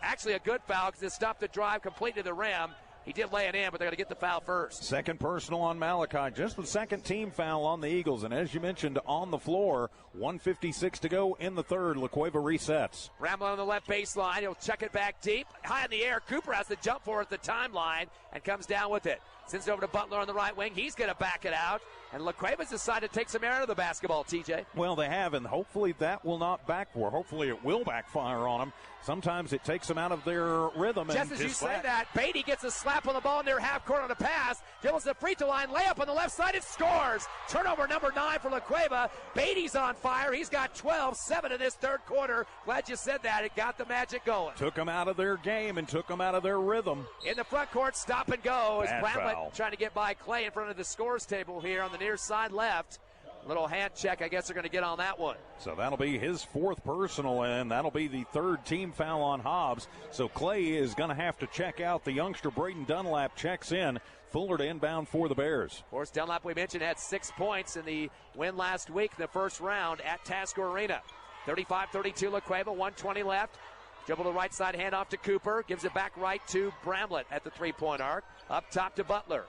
actually a good foul because it stopped the drive completely to the rim. He did lay it in, but they're going to get the foul first. Second personal on Malachi, just the second team foul on the Eagles. And as you mentioned, on the floor, 1:56 to go in the third. La Cueva resets. Bramlett on the left baseline. He'll check it back deep. High in the air. Cooper has to jump for it at the timeline and comes down with it. Sends it over to Butler on the right wing. He's going to back it out. And La Cueva's decided to take some air out of the basketball, TJ. Well, they have, and hopefully that will not backfire. Hopefully it will backfire on them. Sometimes it takes them out of their rhythm. Just as you say that, Beatty gets a slap on the ball near half court on a pass. Dribbles the free throw line, layup on the left side, and scores. Turnover number 9 for La Cueva. Beatty's on fire. He's got 12, 7 in this third quarter. Glad you said that. It got the magic going. Took them out of their game and took them out of their rhythm. In the front court, stop and go. Bad as Bramlett foul. trying to get by Clay in front of the scores table here on the near side left. Little hand check, I guess they're going to get on that one. So that'll be his fourth personal, and that'll be the third team foul on Hobbs. So Clay is going to have to check out. The youngster Braden Dunlap checks in. Fuller to inbound for the Bears. Of course, Dunlap, we mentioned, had 6 points in the win last week in the first round at Tasker Arena. 35-32 La Cueva, 1:20 left. Dribble to the right side, hand off to Cooper. Gives it back right to Bramlett at the three-point arc. Up top to Butler.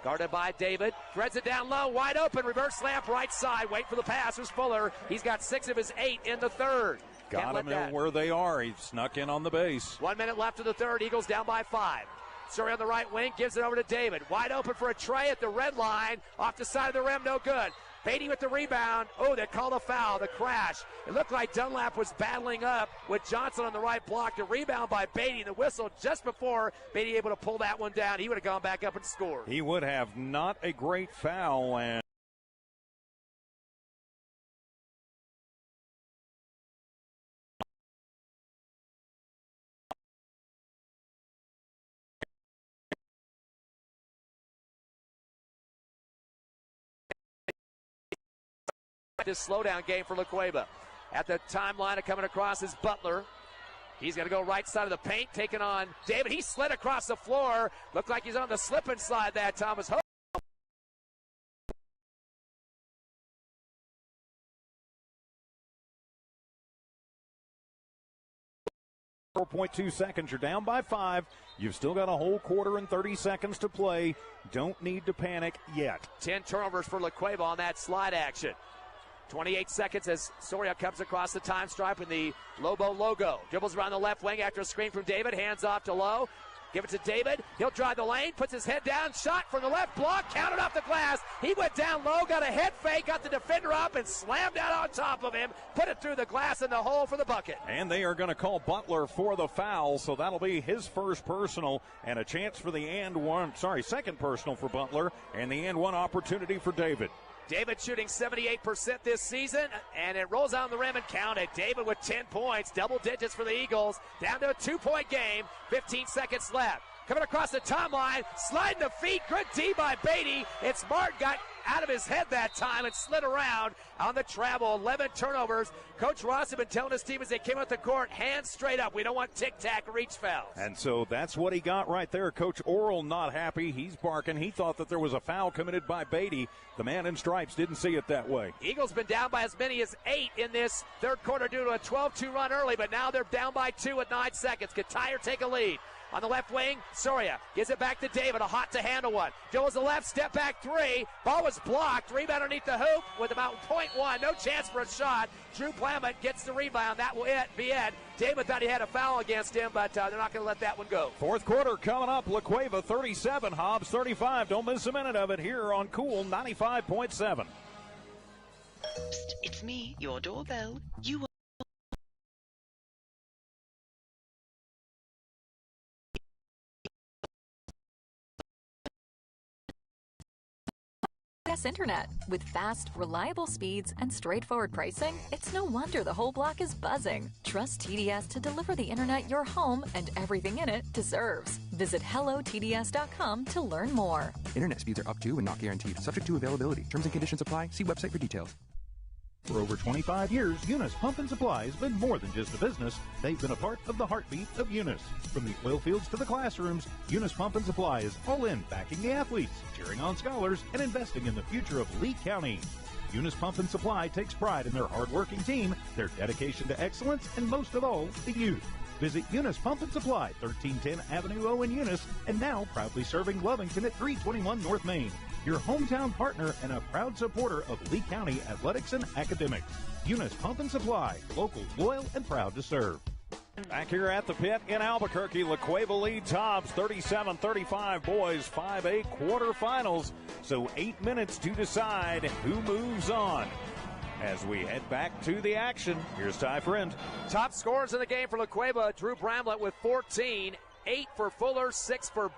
Guarded by David. Threads it down low, wide open. Reverse layup right side. Wait for the pass. Here's Fuller. He's got 6 of his 8 in the third. Got him in where they are. He snuck in on the base. 1 minute left of the third. Eagles down by 5. Surrey on the right wing. Gives it over to David. Wide open for a tray at the red line. Off the side of the rim. No good. Beatty with the rebound. Oh, they called a foul. The crash. It looked like Dunlap was battling up with Johnson on the right block. The rebound by Beatty. The whistle just before Beatty able to pull that one down. He would have gone back up and scored. He would have. Not a great foul. And this slowdown game for La Cueva. At the timeline of coming across is Butler. He's going to go right side of the paint, taking on David. He slid across the floor. Looked like he's on the slipping side that time. Was 4.2 seconds. You're down by 5. You've still got a whole quarter and 30 seconds to play. Don't need to panic yet. 10 turnovers for La Cueva on that slide action. 28 seconds as Soria comes across the time stripe in the Lobo logo. Dribbles around the left wing after a screen from David. Hands off to Lowe. Give it to David. He'll drive the lane. Puts his head down. Shot from the left block. Counted off the glass. He went down low. Got a head fake. Got the defender up and slammed out on top of him. Put it through the glass in the hole for the bucket. And they are going to call Butler for the foul. So that'll be his first personal and a chance for the second personal for Butler and the and one opportunity for David. David shooting 78% this season, and it rolls out on the rim and counted. David with 10 points, double digits for the Eagles, down to a 2-point game, 15 seconds left. Coming across the timeline, sliding the feet, good D by Beatty. It's Smart, got out of his head that time and slid around on the travel. 11 turnovers. Coach Ross had been telling his team as they came out the court, hands straight up. We don't want tic-tac reach fouls. And so that's what he got right there. Coach Orrell not happy. He's barking. He thought that there was a foul committed by Beatty. The man in stripes didn't see it that way. Eagles been down by as many as 8 in this third quarter due to a 12-2 run early, but now they're down by 2 with 9 seconds. Could Tyre take a lead? On the left wing, Soria gives it back to David, a hot to handle one. Joe was the left, step back 3. Ball was blocked, rebound underneath the hoop with about 0.1, no chance for a shot. Drew Plammett gets the rebound, that will be it. David thought he had a foul against him, but they're not going to let that one go. Fourth quarter coming up, La Cueva 37, Hobbs 35. Don't miss a minute of it here on Cool 95.7. It's me, your doorbell. You Internet. With fast, reliable speeds and straightforward pricing, it's no wonder the whole block is buzzing. Trust TDS to deliver the internet your home and everything in it deserves. Visit hellotds.com to learn more. Internet speeds are up to and not guaranteed. Subject to availability. Terms and conditions apply. See website for details. For over 25 years, Eunice Pump and Supply has been more than just a business. They've been a part of the heartbeat of Eunice. From the oil fields to the classrooms, Eunice Pump and Supply is all in backing the athletes, cheering on scholars, and investing in the future of Lee County. Eunice Pump and Supply takes pride in their hardworking team, their dedication to excellence, and most of all, the youth. Visit Eunice Pump and Supply, 1310 Avenue O in Eunice, and now proudly serving Lovington at 321 North Main. Your hometown partner and a proud supporter of Lee County athletics and academics. Eunice Pump and Supply, local, loyal, and proud to serve. Back here at the pit in Albuquerque, La Cueva leads Hobbs 37-35 boys 5A quarterfinals. So 8 minutes to decide who moves on. As we head back to the action, here's Ty Friend. Top scorers in the game for La Cueva, Drew Bramlett with 14, 8 for Fuller, 6 for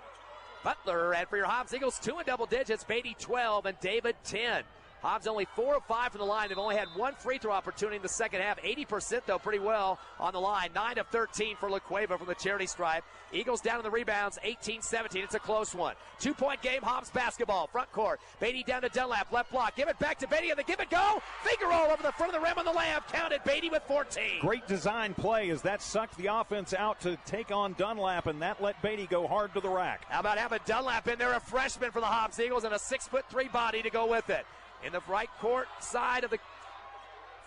Butler. And for your Hobbs Eagles, 2 in double digits, Beatty 12 and David 10. Hobbs only 4 of 5 from the line. They've only had 1 free throw opportunity in the second half. 80% though, pretty well on the line. 9 of 13 for La Cueva from the charity stripe. Eagles down in the rebounds, 18-17. It's a close one. 2-point game, Hobbs basketball. Front court. Beatty down to Dunlap, left block. Give it back to Beatty on the give and go. Finger roll over the front of the rim on the layup. Counted. Beatty with 14. Great design play as that sucked the offense out to take on Dunlap, and that let Beatty go hard to the rack. How about having Dunlap in there, a freshman for the Hobbs Eagles, and a 6'3" body to go with it. In the right court side of the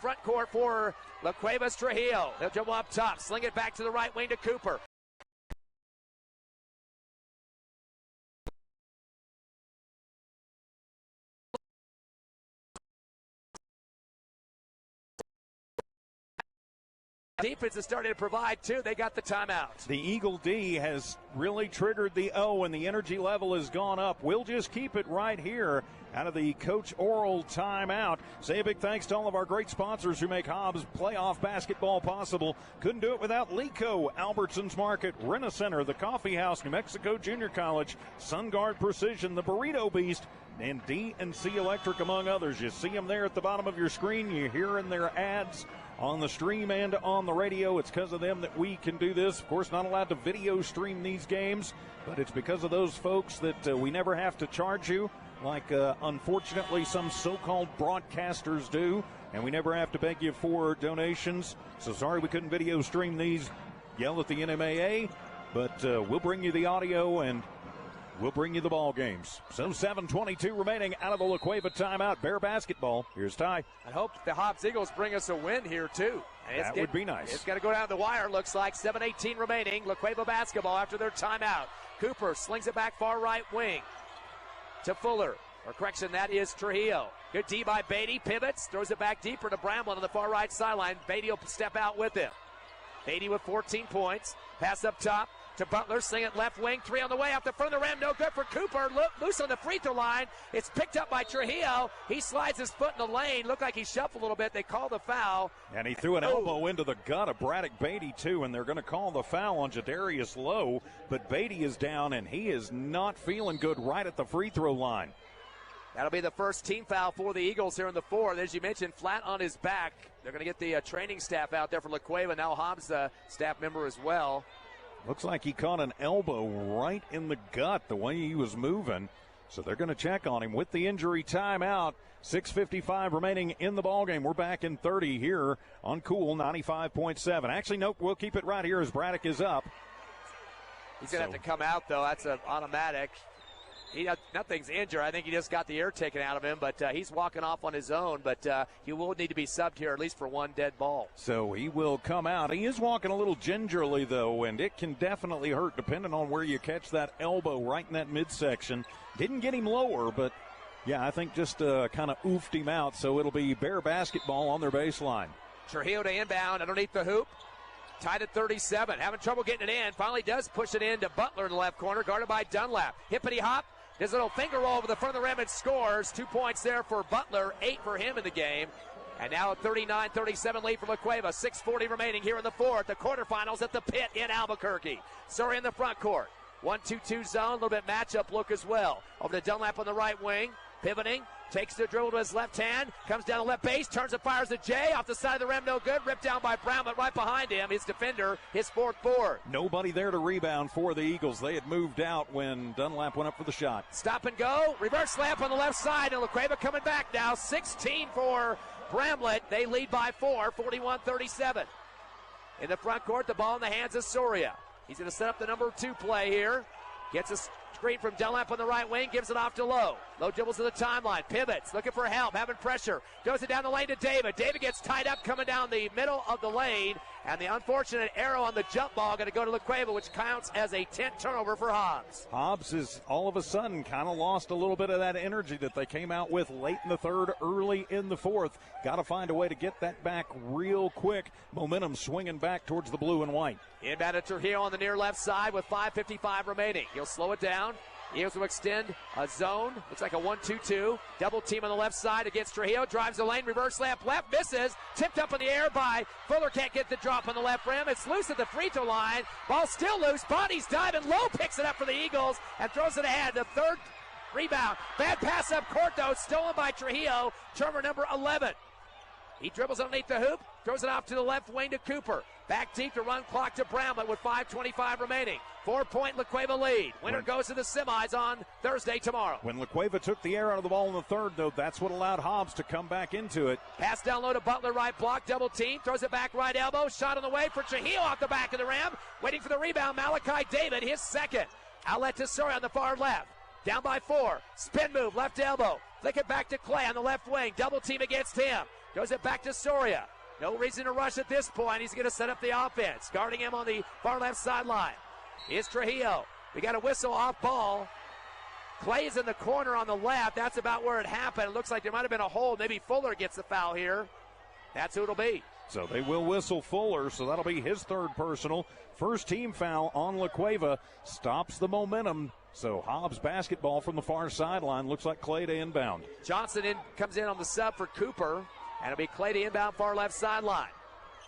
front court for La Cueva's Trujillo. They'll dribble up top, sling it back to the right wing to Cooper. Defense is starting to provide, too. They got the timeout. The Eagle D has really triggered the O, and the energy level has gone up. We'll just keep it right here out of the Coach Oral timeout. Say a big thanks to all of our great sponsors who make Hobbs playoff basketball possible. Couldn't do it without Lico, Albertsons Market, Rent-A-Center, the Coffee House, New Mexico Junior College, SunGuard Precision, the Burrito Beast, and D&C Electric, among others. You see them there at the bottom of your screen. You're hearing their ads on the stream and on the radio. It's because of them that we can do this. Of course, not allowed to video stream these games, but it's because of those folks that we never have to charge you, like unfortunately some so-called broadcasters do, and we never have to beg you for donations. So sorry we couldn't video stream these. Yell at the NMAA, but we'll bring you the audio and we'll bring you the ball games. So 7:22 remaining out of the La Cueva timeout. Bear basketball. Here's Ty. I hope the Hobbs Eagles bring us a win here, too. And that would be nice. It's got to go down the wire, looks like. 7:18 remaining. La Cueva basketball after their timeout. Cooper slings it back far right wing to Fuller. Or correction, that is Trujillo. Good D by Beatty. Pivots. Throws it back deeper to Bramlett on the far right sideline. Beatty will step out with him. Beatty with 14 points. Pass up top to Butler, sling it left wing, 3 on the way, off the front of the rim, no good for Cooper, loose on the free throw line. It's picked up by Trujillo. He slides his foot in the lane, looked like he shuffled a little bit. They call the foul. And he threw an elbow into the gut of Braddock Beatty, too, and they're going to call the foul on Jadarius Lowe, but Beatty is down, and he is not feeling good right at the free throw line. That'll be the first team foul for the Eagles here in the fourth. As you mentioned, flat on his back. They're going to get the training staff out there for La Cueva, now Hobbs staff member as well. Looks like he caught an elbow right in the gut the way he was moving. So they're going to check on him with the injury timeout. 6:55 remaining in the ballgame. We're back in 30 here on Cool 95.7. Actually, nope, we'll keep it right here as Braddock is up. He's going to have to come out, though. That's an automatic. Nothing's injured. I think he just got the air taken out of him, but he's walking off on his own. But he will need to be subbed here, at least for one dead ball. So he will come out. He is walking a little gingerly, though, and it can definitely hurt depending on where you catch that elbow right in that midsection. Didn't get him lower, but, yeah, I think just kind of oofed him out. So it'll be Bear basketball on their baseline. Trujillo to inbound underneath the hoop. Tied at 37. Having trouble getting it in. Finally does push it in to Butler in the left corner, guarded by Dunlap. Hippity hop. His little finger roll over the front of the rim and scores. 2 points there for Butler, 8 for him in the game. And now a 39-37 lead for La Cueva. 6:40 remaining here in the fourth. The quarterfinals at the pit in Albuquerque. Surrey in the front court. 1-2-2 zone, a little bit matchup look as well. Over to Dunlap on the right wing. Pivoting, takes the dribble to his left hand, comes down the left base, turns and fires a J off the side of the rim, no good. Ripped down by Bramlett right behind him. His defender, his fourth board. Nobody there to rebound for the Eagles. They had moved out when Dunlap went up for the shot. Stop and go, reverse layup on the left side, and La Cueva coming back now. 16 for Bramlett. They lead by 4, 41-37. In the front court, the ball in the hands of Soria. He's going to set up the number 2 play here. Gets a Screen from Dunlap on the right wing, gives it off to Lowe. Lowe dribbles to the timeline, pivots, looking for help, having pressure. Goes it down the lane to David. David gets tied up coming down the middle of the lane. And the unfortunate arrow on the jump ball going to go to Cueva, which counts as a 10 turnover for Hobbs. Hobbs has all of a sudden kind of lost a little bit of that energy that they came out with late in the third, early in the fourth. Got to find a way to get that back real quick. Momentum swinging back towards the blue and white. Inbound to Trujillo on the near left side with 5:55 remaining. He'll slow it down. Eagles will extend a zone. Looks like a 1-2-2. Double team on the left side against Trujillo. Drives the lane, reverse layup left, misses. Tipped up in the air by Fuller. Can't get the drop on the left rim. It's loose at the free throw line. Ball still loose. Bodies diving. Lowe picks it up for the Eagles and throws it ahead. The third rebound. Bad pass up court though. Stolen by Trujillo. Turnover number 11. He dribbles underneath the hoop. Throws it off to the left wing to Cooper. Back deep to run clock to Bramlett with 5:25 remaining. 4-point LaCueva lead. Winner goes to the semis on Thursday tomorrow. When LaCueva took the air out of the ball in the third, though, that's what allowed Hobbs to come back into it. Pass down low to Butler, right block, double team. Throws it back right elbow. Shot on the way for Trujillo off the back of the rim. Waiting for the rebound, Malachi David, his second. Outlet to Soria on the far left. Down by 4. Spin move, left elbow. Flick it back to Clay on the left wing. Double team against him. Goes it back to Soria. No reason to rush at this point. He's going to set up the offense. Guarding him on the far left sideline is Trujillo. We got a whistle off ball. Clay's in the corner on the left. That's about where it happened. It looks like there might have been a hold. Maybe Fuller gets the foul here. That's who it'll be. So they will whistle Fuller, so that'll be his third personal. First team foul on LaCueva. Stops the momentum. So Hobbs basketball from the far sideline. Looks like Clay to inbound. Johnson comes in on the sub for Cooper. And it'll be Clay to inbound far left sideline.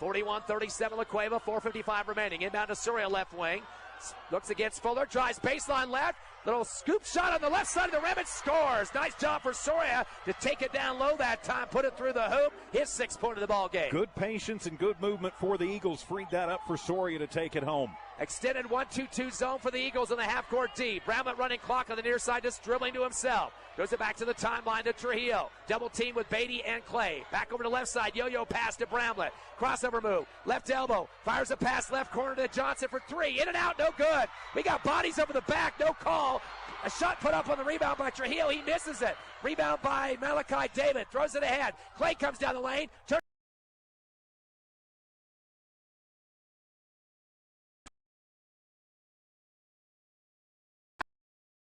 41-37 LaCueva, 4:55 remaining. Inbound to Soria left wing. Looks against Fuller, drives baseline left. Little scoop shot on the left side of the rim and scores. Nice job for Soria to take it down low that time, put it through the hoop. His 6th point of the ball game. Good patience and good movement for the Eagles. Freed that up for Soria to take it home. Extended 1-2-2 zone for the Eagles in the half-court D. Bramlett running clock on the near side, just dribbling to himself. Goes it back to the timeline to Trujillo. Double team with Beatty and Clay. Back over to left side. Yo-yo pass to Bramlett. Crossover move. Left elbow. Fires a pass left corner to Johnson for 3. In and out. No good. We got bodies over the back. No call. A shot put up on the rebound by Trujillo. He misses it. Rebound by Malachi David. Throws it ahead. Clay comes down the lane.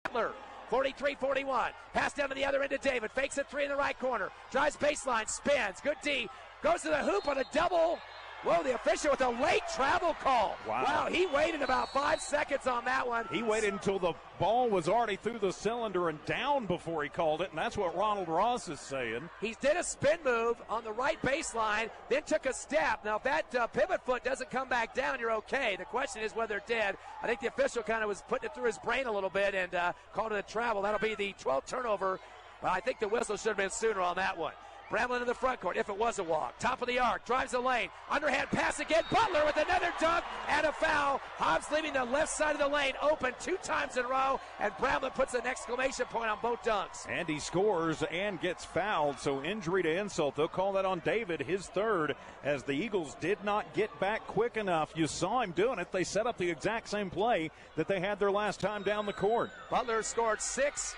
Butler. 43-41. Pass down to the other end to David. Fakes it 3 in the right corner. Drives baseline. Spins. Good D. Goes to the hoop on a double. Whoa, the official with a late travel call. Wow, he waited about 5 seconds on that one. He waited until the ball was already through the cylinder and down before he called it, and that's what Ronald Ross is saying. He did a spin move on the right baseline, then took a step. Now, if that pivot foot doesn't come back down, you're okay. The question is whether it did. I think the official kind of was putting it through his brain a little bit and called it a travel. That'll be the 12th turnover. But I think the whistle should have been sooner on that one. Bramlett in the front court, if it was a walk. Top of the arc, drives the lane. Underhand pass again. Butler with another dunk and a foul. Hobbs leaving the left side of the lane open 2 times in a row, and Bramlett puts an exclamation point on both dunks. And he scores and gets fouled, so injury to insult. They'll call that on David, his third, as the Eagles did not get back quick enough. You saw him doing it. They set up the exact same play that they had their last time down the court. Butler scored 6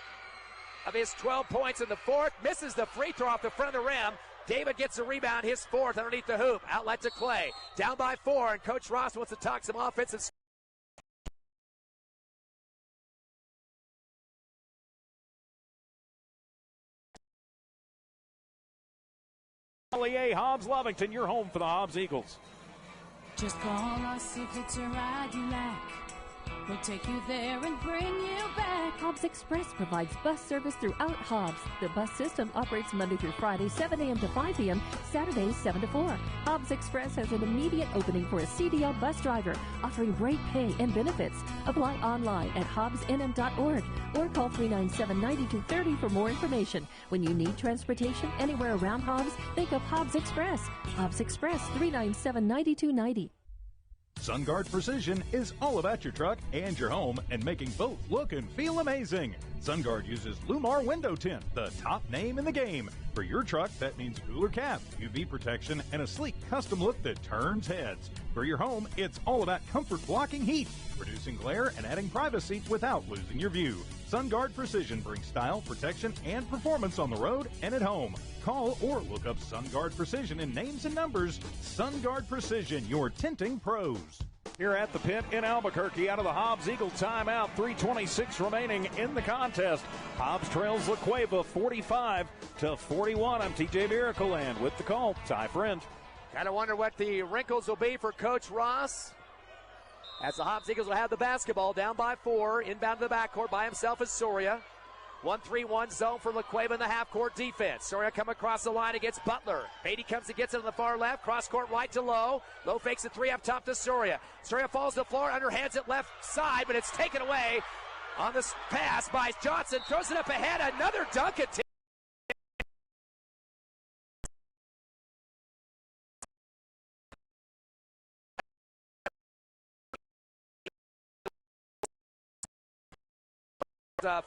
of his 12 points in the fourth, misses the free throw off the front of the rim. David gets a rebound, his 4th underneath the hoop. Outlet to Clay. Down by 4, and Coach Ross wants to talk some offensive. Hobbs Lovington, you're home for the Hobbs Eagles. Just call us if it's a ride you like. We'll take you there and bring you back. Hobbs Express provides bus service throughout Hobbs. The bus system operates Monday through Friday, 7 a.m. to 5 p.m., Saturdays, 7 to 4. Hobbs Express has an immediate opening for a CDL bus driver, offering great pay and benefits. Apply online at hobbsnm.org or call 397-9230 for more information. When you need transportation anywhere around Hobbs, think of Hobbs Express. Hobbs Express, 397-9290. SunGuard Precision is all about your truck and your home and making both look and feel amazing. SunGuard uses Lumar Window Tint, the top name in the game. For your truck, that means cooler cap, UV protection, and a sleek custom look that turns heads. For your home, it's all about comfort blocking heat, reducing glare, and adding privacy without losing your view. SunGuard Precision brings style, protection, and performance on the road and at home. Call or look up SunGuard Precision in names and numbers. SunGuard Precision, your tinting pros. Here at the pit in Albuquerque, out of the Hobbs Eagle timeout, 3:26 remaining in the contest. Hobbs trails La Cueva 45-41. I'm TJ Miracle, and with the call, Ty Friend. Kind of wonder what the wrinkles will be for Coach Ross, as the Hobbs Eagles will have the basketball down by 4. Inbound to the backcourt by himself is Soria. 1-3-1 zone for La Cueva in the half-court defense. Soria come across the line against Butler. Beatty comes and gets it on the far left. Cross-court right to Lowe. Lowe fakes a 3 up top to Soria. Soria falls to the floor, underhands it left side, but it's taken away on this pass by Johnson. Throws it up ahead. Another dunk attempt.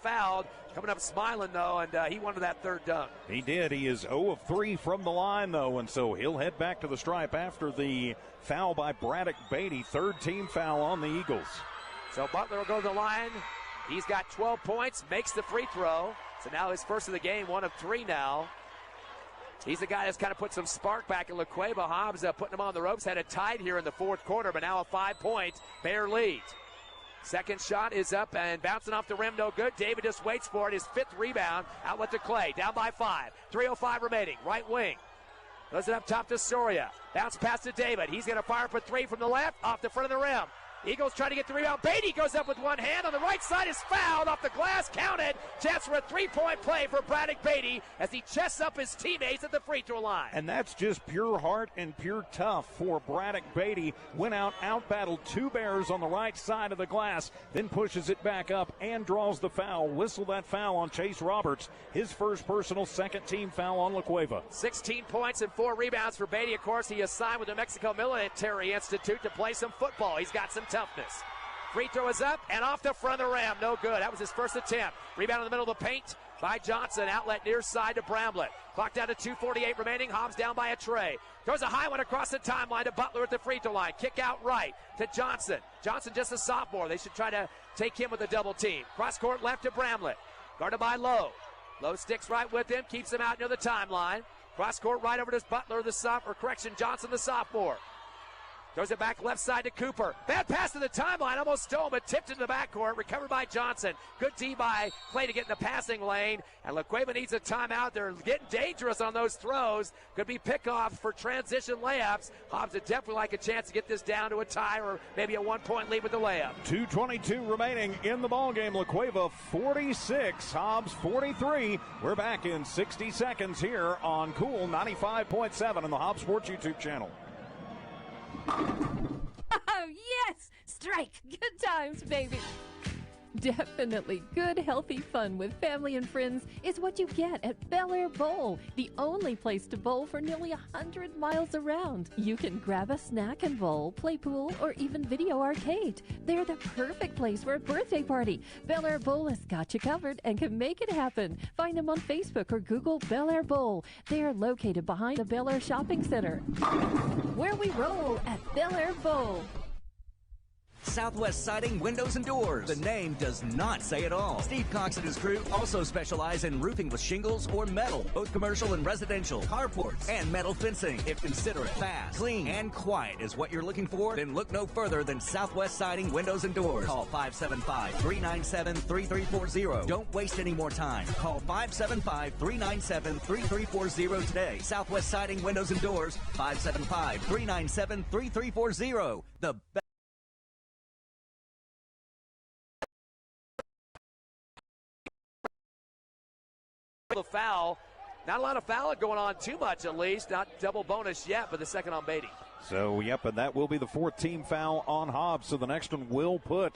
Fouled. Coming up smiling, though, and he wanted that third dunk. He did. He is 0 of 3 from the line, though, and so he'll head back to the stripe after the foul by Braddock Beatty. Third team foul on the Eagles. So Butler will go to the line. He's got 12 points, makes the free throw. So now his first of the game, 1 of 3 now. He's the guy that's kind of put some spark back in La Cueva. Hobbs putting him on the ropes, had it tied here in the fourth quarter, but now a 5-point Bear lead. Second shot is up and bouncing off the rim, no good. David just waits for it. His 5th rebound. Outlet to Clay. Down by 5. 3:05 remaining. Right wing. Goes it up top to Soria. Bounce pass to David. He's going to fire for 3 from the left. Off the front of the rim. Eagles trying to get the rebound. Beatty goes up with one hand. On the right side is fouled off the glass. Counted. Chance for a 3-point play for Braddock Beatty as he chests up his teammates at the free throw line. And that's just pure heart and pure tough for Braddock Beatty. Went out-battled 2 Bears on the right side of the glass, then pushes it back up and draws the foul. Whistle that foul on Chase Roberts. His first personal, second team foul on La Cueva. 16 points and 4 rebounds for Beatty. Of course, he is signed with the Mexico Military Institute to play some football. He's got some toughness. Free throw is up and off the front of the rim. No good. That was his first attempt. Rebound in the middle of the paint by Johnson. Outlet near side to Bramlett. Clock down to 2:48 remaining. Hobbs down by a tray. Throws a high one across the timeline to Butler at the free throw line. Kick out right to Johnson. Johnson just a sophomore. They should try to take him with a double team. Cross court left to Bramlett. Guarded by Lowe. Lowe sticks right with him. Keeps him out near the timeline. Cross court right over to Butler, Johnson, the sophomore. Throws it back left side to Cooper. Bad pass to the timeline. Almost stolen, but tipped into the backcourt. Recovered by Johnson. Good D by Clay to get in the passing lane. And La Cueva needs a timeout. They're getting dangerous on those throws. Could be pickoffs for transition layups. Hobbs would definitely like a chance to get this down to a tie or maybe a 1-point lead with the layup. 2:22 remaining in the ballgame. La Cueva 46, Hobbs 43. We're back in 60 seconds here on Cool 95.7 on the Hobbs Sports YouTube channel. Oh, yes! Strike! Good times, baby! Definitely good, healthy fun with family and friends is what you get at Bel Air Bowl, the only place to bowl for nearly 100 miles around. You can grab a snack and bowl, play pool, or even video arcade. They're the perfect place for a birthday party. Bel Air Bowl has got you covered and can make it happen. Find them on Facebook or Google Bel Air Bowl. They are located behind the Bel Air Shopping Center. Where we roll at Bel Air Bowl. Southwest Siding Windows and Doors. The name does not say it all. Steve Cox and his crew also specialize in roofing with shingles or metal, both commercial and residential, carports, and metal fencing. If considerate, fast, clean, and quiet is what you're looking for, then look no further than Southwest Siding Windows and Doors. Call 575-397-3340. Don't waste any more time. Call 575-397-3340 today. Southwest Siding Windows and Doors, 575-397-3340. The best. The foul. Not a lot of fouling going on too much, at least. Not double bonus yet, but the second on Beatty. So, yep, and that will be the 4th team foul on Hobbs. So the next one will put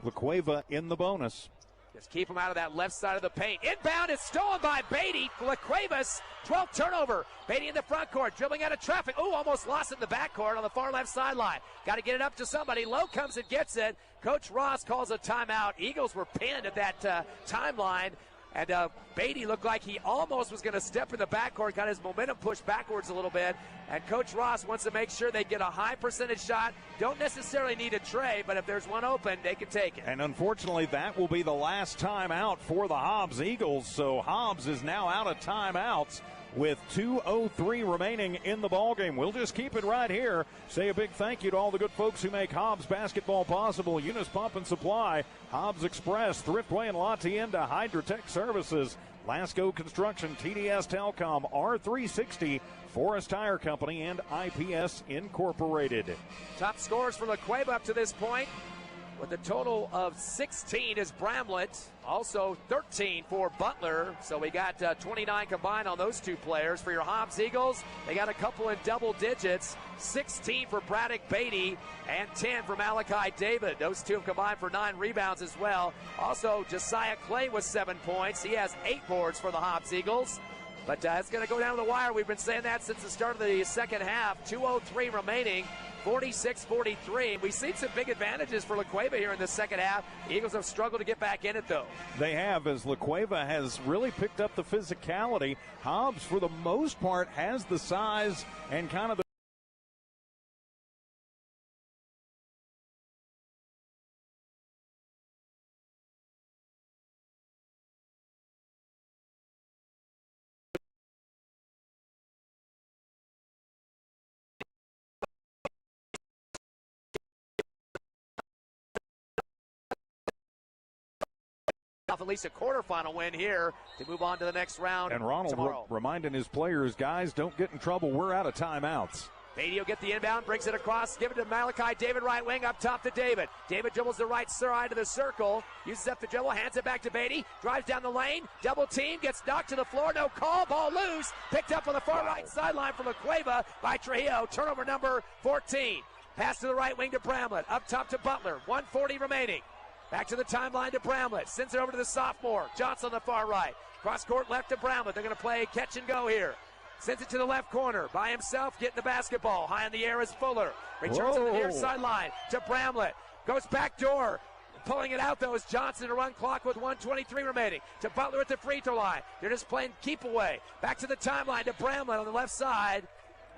La Cueva in the bonus. Just keep him out of that left side of the paint. Inbound is stolen by Beatty. LaCueva's 12th turnover. Beatty in the front court, dribbling out of traffic. Ooh, almost lost it in the backcourt on the far left sideline. Got to get it up to somebody. Lowe comes and gets it. Coach Ross calls a timeout. Eagles were pinned at that timeline. And Beatty looked like he almost was going to step in the backcourt, got his momentum pushed backwards a little bit. And Coach Ross wants to make sure they get a high percentage shot. Don't necessarily need a tray, but if there's one open, they can take it. And unfortunately, that will be the last timeout for the Hobbs Eagles. So Hobbs is now out of timeouts with 2:03 remaining in the ballgame. We'll just keep it right here. Say a big thank you to all the good folks who make Hobbs basketball possible. Eunice Pump and Supply, Hobbs Express, Thriftway and La Tienda, Hydrotech Services, Lasco Construction, TDS Telecom, R360, Forest Tire Company, and IPS Incorporated. Top scores for LaCueva up to this point, with a total of 16 is Bramlett, also 13 for Butler. So we got 29 combined on those two players. For your Hobbs Eagles, they got a couple in double digits, 16 for Braddock Beatty and 10 for Malachi David. Those two have combined for 9 rebounds as well. Also, Josiah Clay with 7 points. He has 8 boards for the Hobbs Eagles. But it's going to go down to the wire. We've been saying that since the start of the second half. 2:03 remaining. 46-43. We've seen some big advantages for LaCueva here in the second half. The Eagles have struggled to get back in it, though. They have, as LaCueva has really picked up the physicality. Hobbs, for the most part, has the size and kind of the at least a quarterfinal win here to move on to the next round. And Ronald reminding his players, guys, don't get in trouble. We're out of timeouts. Beatty will get the inbound, brings it across, give it to Malachi David, right wing, up top to David. David dribbles the right side of the circle, uses up the dribble, hands it back to Beatty, drives down the lane, double team, gets knocked to the floor, no call, ball loose, picked up on the far right sideline for LaCueva by Trujillo, turnover number 14. Pass to the right wing to Bramlett, up top to Butler, 1:40 remaining. Back to the timeline to Bramlett. Sends it over to the sophomore. Johnson on the far right. Cross court left to Bramlett. They're going to play catch and go here. Sends it to the left corner. By himself, getting the basketball. High in the air is Fuller. Returns to the near sideline to Bramlett. Goes back door. Pulling it out, though, is Johnson to run clock with 1:23 remaining. To Butler at the free throw line. They're just playing keep away. Back to the timeline to Bramlett on the left side.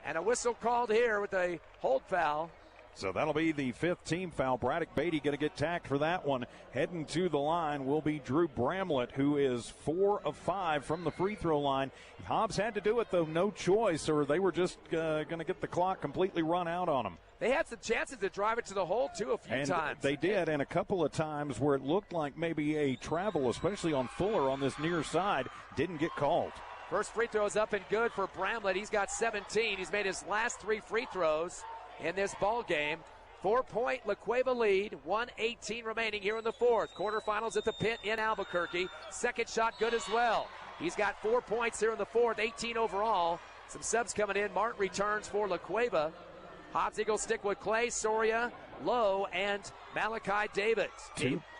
And a whistle called here with a hold foul. So that'll be the 5th team foul. Braddock Beatty going to get tacked for that one. Heading to the line will be Drew Bramlett, who is 4 of 5 from the free throw line. Hobbs had to do it, though, no choice, or they were just going to get the clock completely run out on them. They had some chances to drive it to the hole, too, a few times. They did, and a couple of times where it looked like maybe a travel, especially on Fuller on this near side, didn't get called. First free throw is up and good for Bramlett. He's got 17. He's made his last 3 free throws in this ball game. 4-point LaCueva lead, 1:18 remaining here in the fourth. Quarterfinals at the Pit in Albuquerque. Second shot good as well. He's got 4 points here in the fourth, 18 overall. Some subs coming in. Martin returns for LaCueva. Hobbs Eagles stick with Clay, Soria, Lowe, and Malachi David.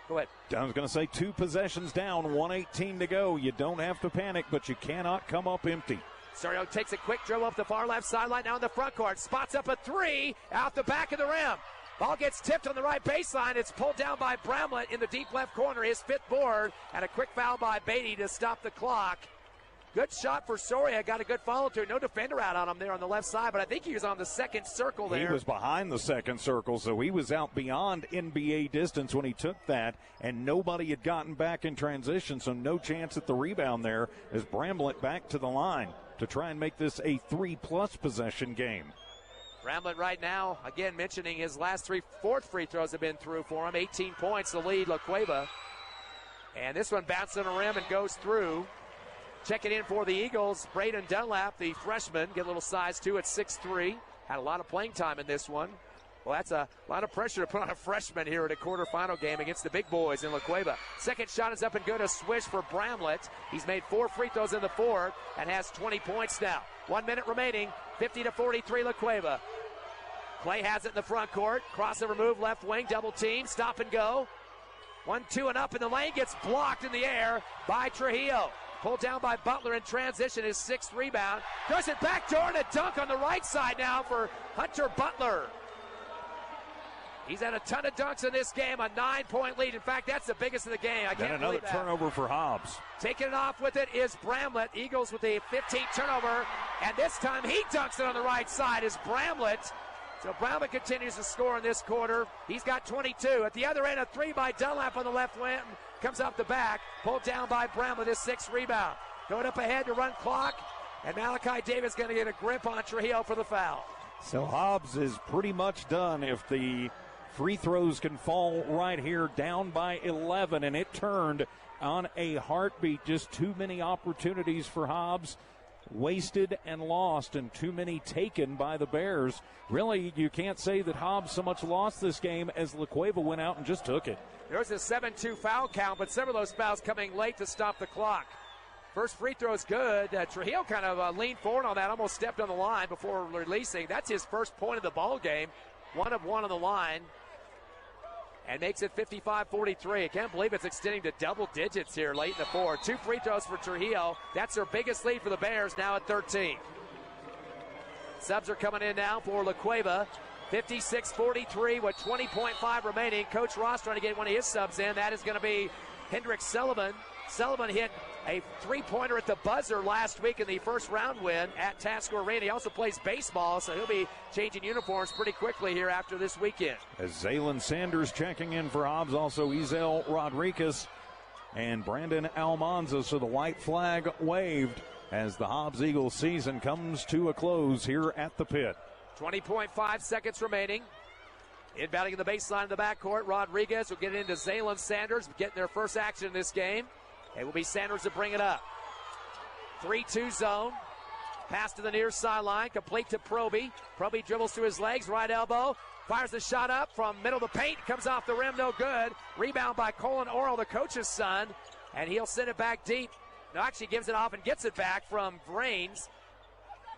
Go ahead. I was going to say 2 possessions down, 1:18 to go. You don't have to panic, but you cannot come up empty. Soria takes a quick dribble up the far left sideline, now in the front court. Spots up a 3 out the back of the rim. Ball gets tipped on the right baseline. It's pulled down by Bramlett in the deep left corner, his 5th board, and a quick foul by Beatty to stop the clock. Good shot for Soria. Got a good follow through. No defender out on him there on the left side, but I think he was on the second circle there. He was behind the second circle, so he was out beyond NBA distance when he took that, and nobody had gotten back in transition, so no chance at the rebound there as Bramlett back to the line to try and make this a 3+ possession game. Bramlett right now, again mentioning his last 3 fourth free throws have been through for him. 18 points, the lead, LaCueva. And this one bounces on the rim and goes through. Checking in for the Eagles, Braden Dunlap, the freshman, get a little size too at 6'3". Had a lot of playing time in this one. Well, that's a lot of pressure to put on a freshman here at a quarterfinal game against the big boys in LaCueva. Second shot is up and good, a swish for Bramlett. He's made 4 free throws in the fourth and has 20 points now. 1 minute remaining, 50-43 LaCueva. Clay has it in the front court. Crossover move, left wing, double team, stop and go. 1-2 and up in the lane, gets blocked in the air by Trujillo. Pulled down by Butler in transition, his 6th rebound. Does it backdoor and a dunk on the right side now for Hunter Butler. He's had a ton of dunks in this game, a 9-point lead. In fact, that's the biggest of the game. I can't believe that. Another turnover for Hobbs. Taking it off with it is Bramlett. Eagles with a 15th turnover, and this time he dunks it on the right side is Bramlett. So Bramlett continues to score in this quarter. He's got 22. At the other end, a 3 by Dunlap on the left wing. Comes off the back, pulled down by Bramlett, his 6th rebound. Going up ahead to run clock, and Malachi Davis going to get a grip on Trujillo for the foul. So Hobbs is pretty much done if the free throws can fall right here, down by 11, and it turned on a heartbeat. Just too many opportunities for Hobbs, wasted and lost, and too many taken by the Bears. Really, you can't say that Hobbs so much lost this game as La Cueva went out and just took it. There's a 7-2 foul count, but several of those fouls coming late to stop the clock. First free throw is good. Trujillo kind of leaned forward on that, almost stepped on the line before releasing. That's his first point of the ball game. 1 of 1 on the line. And makes it 55-43. I can't believe it's extending to double digits here late in the fourth. 2 free throws for Trujillo. That's their biggest lead for the Bears, now at 13. Subs are coming in now for La Cueva. 56-43 with 20.5 remaining. Coach Ross trying to get one of his subs in. That is going to be Hendrick Sullivan. Sullivan hit a 3-pointer at the buzzer last week in the first round win at Tasker Arena. He also plays baseball, so he'll be changing uniforms pretty quickly here after this weekend. As Zaylen Sanders checking in for Hobbs, also Ezel Rodriguez and Brandon Almanza. So the white flag waved as the Hobbs Eagles season comes to a close here at the pit. 20.5 seconds remaining. Inbounding in the baseline in the backcourt. Rodriguez will get it into Zaylen Sanders, getting their first action in this game. It will be Sanders to bring it up. 3-2 zone. Pass to the near sideline, complete to Proby. Proby dribbles to his legs, right elbow. Fires the shot up from middle of the paint. Comes off the rim, no good. Rebound by Colin Orrell, the coach's son. And he'll send it back deep. No, actually gives it off and gets it back from Brains.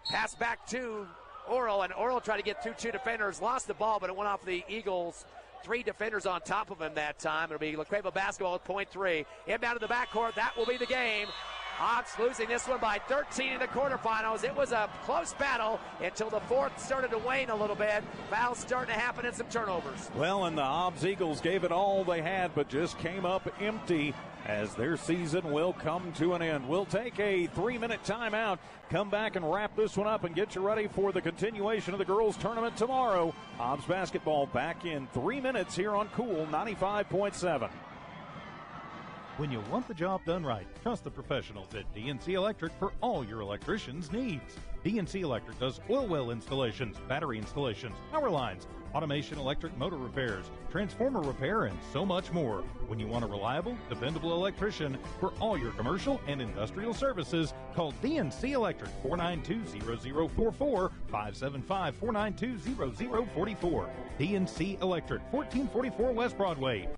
Pass back to Orrell, and Orrell tried to get 2 defenders. Lost the ball, but it went off the Eagles' 3 defenders on top of him that time. It'll be La Cueva basketball at point 3. Inbound to the backcourt. That will be the game. Hawks losing this one by 13 in the quarterfinals. It was a close battle until the fourth started to wane a little bit. Fouls starting to happen and some turnovers. Well, and the Hobbs Eagles gave it all they had, but just came up empty as their season will come to an end. We'll take a 3-minute timeout, come back and wrap this one up and get you ready for the continuation of the girls tournament tomorrow. Hobbs basketball back in 3 minutes here on Cool 95.7. When you want the job done right, trust the professionals at DNC Electric for all your electrician's needs. DNC Electric does oil well installations, battery installations, power lines, automation electric motor repairs, transformer repair, and so much more. When you want a reliable, dependable electrician for all your commercial and industrial services, call DNC Electric 492-0044, 575-492-0044. DNC Electric, 1444 West Broadway.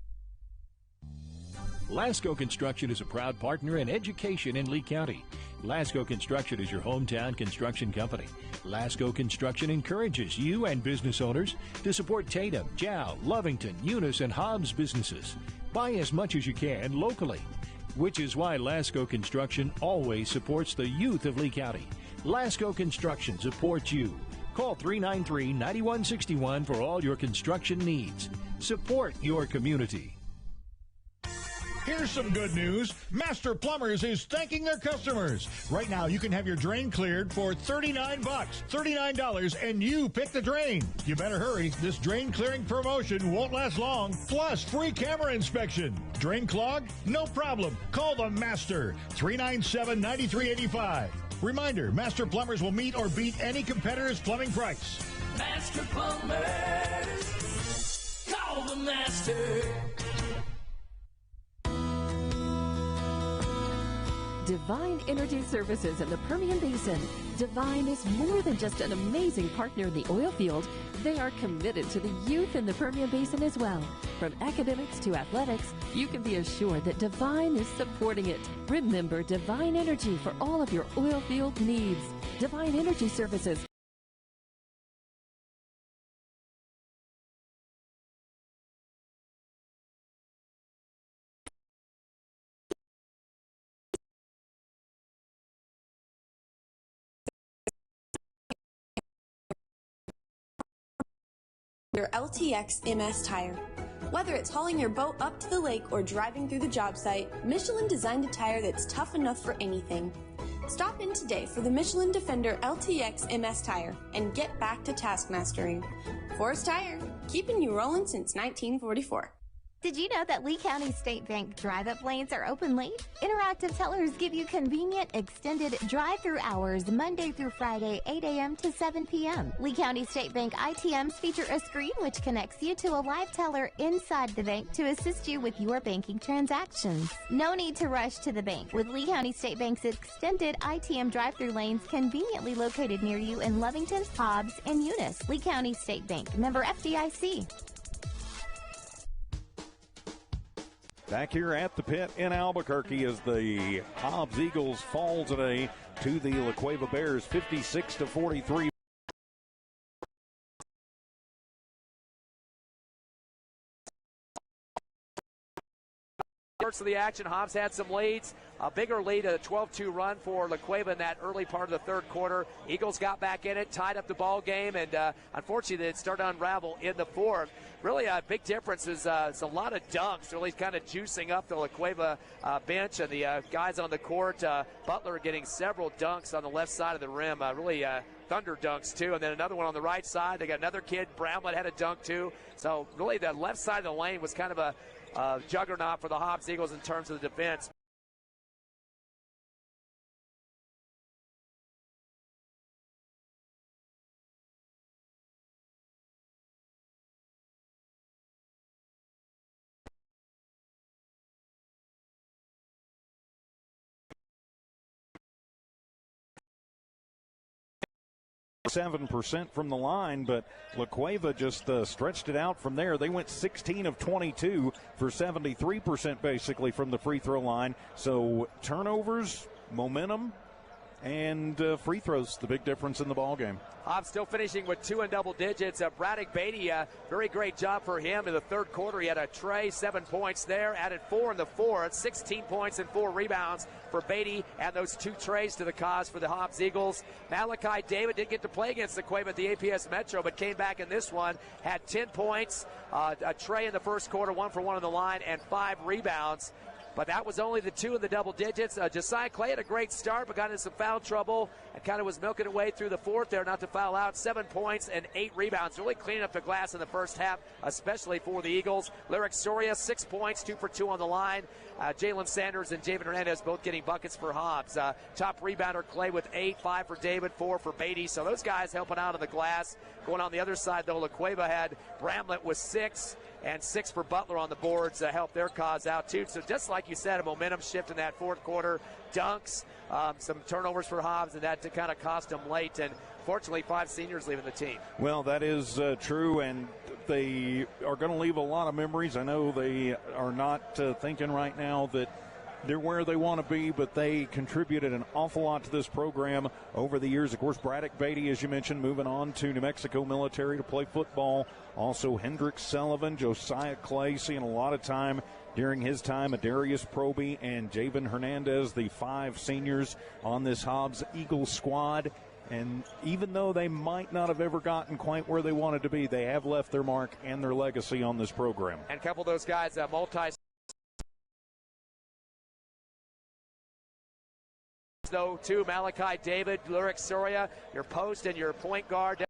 Lasco Construction is a proud partner in education in Lee County. Lasco Construction is your hometown construction company. Lasco Construction encourages you and business owners to support Tatum, Jow, Lovington, Eunice, and Hobbs businesses. Buy as much as you can locally, which is why Lasco Construction always supports the youth of Lee County. Lasco Construction supports you. Call 393-9161 for all your construction needs. Support your community. Here's some good news. Master Plumbers is thanking their customers. Right now, you can have your drain cleared for $39. $39, and you pick the drain. You better hurry. This drain clearing promotion won't last long. Plus, free camera inspection. Drain clogged? No problem. Call the Master. 397-9385. Reminder, Master Plumbers will meet or beat any competitor's plumbing price. Master Plumbers. Call the Master. Divine Energy Services in the Permian Basin. Divine is more than just an amazing partner in the oil field. They are committed to the youth in the Permian Basin as well. From academics to athletics, you can be assured that Divine is supporting it. Remember Divine Energy for all of your oil field needs. Divine Energy Services. Your LTX MS tire. Whether it's hauling your boat up to the lake or driving through the job site, Michelin designed a tire that's tough enough for anything. Stop in today for the Michelin Defender LTX MS tire and get back to task mastering. Forest Tire, keeping you rolling since 1944. Did you know that Lee County State Bank drive-up lanes are open late? Interactive tellers give you convenient, extended drive-through hours Monday through Friday, 8 a.m. to 7 p.m. Lee County State Bank ITMs feature a screen which connects you to a live teller inside the bank to assist you with your banking transactions. No need to rush to the bank with Lee County State Bank's extended ITM drive-through lanes conveniently located near you in Lovington, Hobbs, and Eunice. Lee County State Bank, member FDIC. Back here at the pit in Albuquerque as the Hobbs Eagles fall today to the La Cueva Bears 56-43. Of the action, Hobbs had some leads, a bigger lead, a 12-2 run for La Cueva in that early part of the third quarter. Eagles got back in it, tied up the ball game, and unfortunately it started to unravel in the fourth. Really a big difference is it's a lot of dunks, really kind of juicing up the La Cueva bench and the guys on the court. Butler getting several dunks on the left side of the rim, really thunder dunks too, and then another one on the right side. They got another kid, Brownwood, had a dunk too. So really the left side of the lane was kind of a juggernaut for the Hobbs Eagles in terms of the defense. .7% from the line, but La Cueva just stretched it out from there. They went 16 of 22 for 73% basically from the free throw line. So turnovers, momentum, and free throws, the big difference in the ball game. Hobbs still finishing with 2 in double digits. Braddock Beatty, very great job for him in the third quarter. He had a tray, 7 points there, added 4 in the fourth, 16 points and 4 rebounds for Beatty, and those 2 trays to the cause for the Hobbs Eagles. Malachi David didn't get to play against the Cueva at the APS Metro, but came back in this one, had 10 points, a tray in the first quarter, 1 for 1 on the line, and 5 rebounds. But that was only the 2 in the double digits. Josiah Clay had a great start, but got into some foul trouble and kind of was milking it way through the fourth there, not to foul out. 7 points and 8 rebounds. Really cleaning up the glass in the first half, especially for the Eagles. Lyric Soria, 6 points, 2 for 2 on the line. Jalen Sanders and Javen Hernandez both getting buckets for Hobbs. Top rebounder Clay with 8, 5 for David, 4 for Beatty. So those guys helping out on the glass. Going on the other side, though, La Cueva had Bramlett with 6. And 6 for Butler on the boards to help their cause out, too. So just like you said, a momentum shift in that fourth quarter. Dunks, some turnovers for Hobbs, and that to kind of cost them late. And fortunately, 5 seniors leaving the team. Well, that is true, and they are going to leave a lot of memories. I know they are not thinking right now that they're where they want to be, but they contributed an awful lot to this program over the years. Of course, Braddock Beatty, as you mentioned, moving on to New Mexico Military to play football. Also, Hendrick Sullivan, Josiah Clay, seeing a lot of time during his time. Adarius Proby and Javen Hernandez, the 5 seniors on this Hobbs Eagles squad. And even though they might not have ever gotten quite where they wanted to be, they have left their mark and their legacy on this program. And a couple of those guys, though, too. Malachi David, Lyric Soria, your post and your point guard.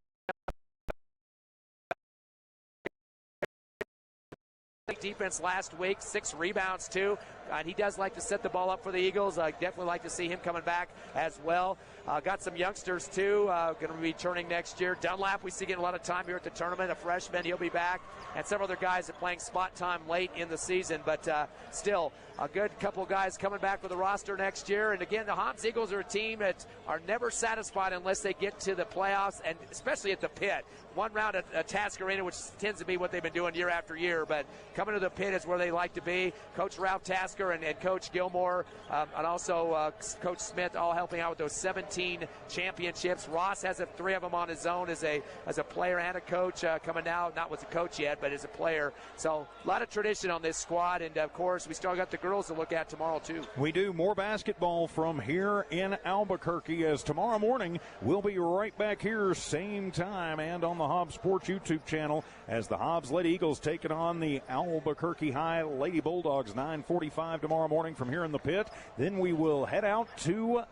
Defense last week, 6 rebounds too. And he does like to set the ball up for the Eagles. I definitely like to see him coming back as well. Got some youngsters too, going to be returning next year. Dunlap, we see getting a lot of time here at the tournament. A freshman, he'll be back. And several other guys are playing spot time late in the season. But still, a good couple guys coming back for the roster next year. And again, the Hobbs Eagles are a team that are never satisfied unless they get to the playoffs, and especially at the pit. One round at Task Arena, which tends to be what they've been doing year after year. But coming to the pit is where they like to be. Coach Ralph Tasker Baker and Coach Gilmore, and also Coach Smith, all helping out with those 17 championships. Ross has 3 of them on his own as a player and a coach, coming out, not with a coach yet, but as a player. So a lot of tradition on this squad, and of course we still got the girls to look at tomorrow too. We do more basketball from here in Albuquerque, as tomorrow morning we'll be right back here same time and on the Hobbs Sports YouTube channel as the Hobbs Lady Eagles take it on the Albuquerque High Lady Bulldogs. 9:45 tomorrow morning from here in the pit. Then we will head out to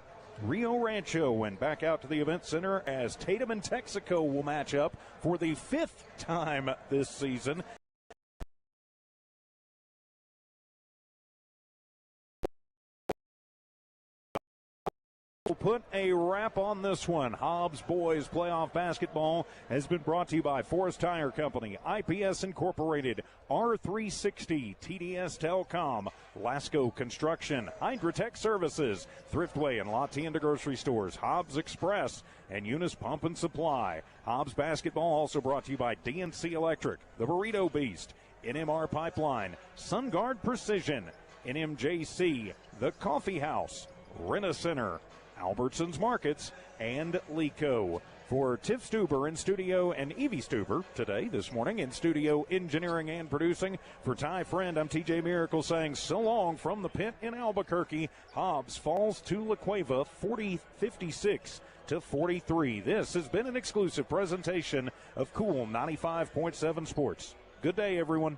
Rio Rancho and back out to the event center as Tatum and Texaco will match up for the 5th time this season. We'll put a wrap on this one. Hobbs Boys Playoff Basketball has been brought to you by Forest Tire Company, IPS Incorporated, R360, TDS Telecom, Lasco Construction, Hydratech Services, Thriftway and La Tienda Grocery Stores, Hobbs Express, and Eunice Pump and Supply. Hobbs Basketball also brought to you by DNC Electric, The Burrito Beast, NMR Pipeline, SunGuard Precision, NMJC, The Coffee House, Rent-A-Center, Albertsons Markets, and Lico. For Tiff Stuber in studio and Evie Stuber today, this morning, in studio engineering and producing. For Ty Friend, I'm TJ Miracle saying so long from the pit in Albuquerque. Hobbs falls to La Cueva 56-43. This has been an exclusive presentation of Cool 95.7 Sports. Good day, everyone.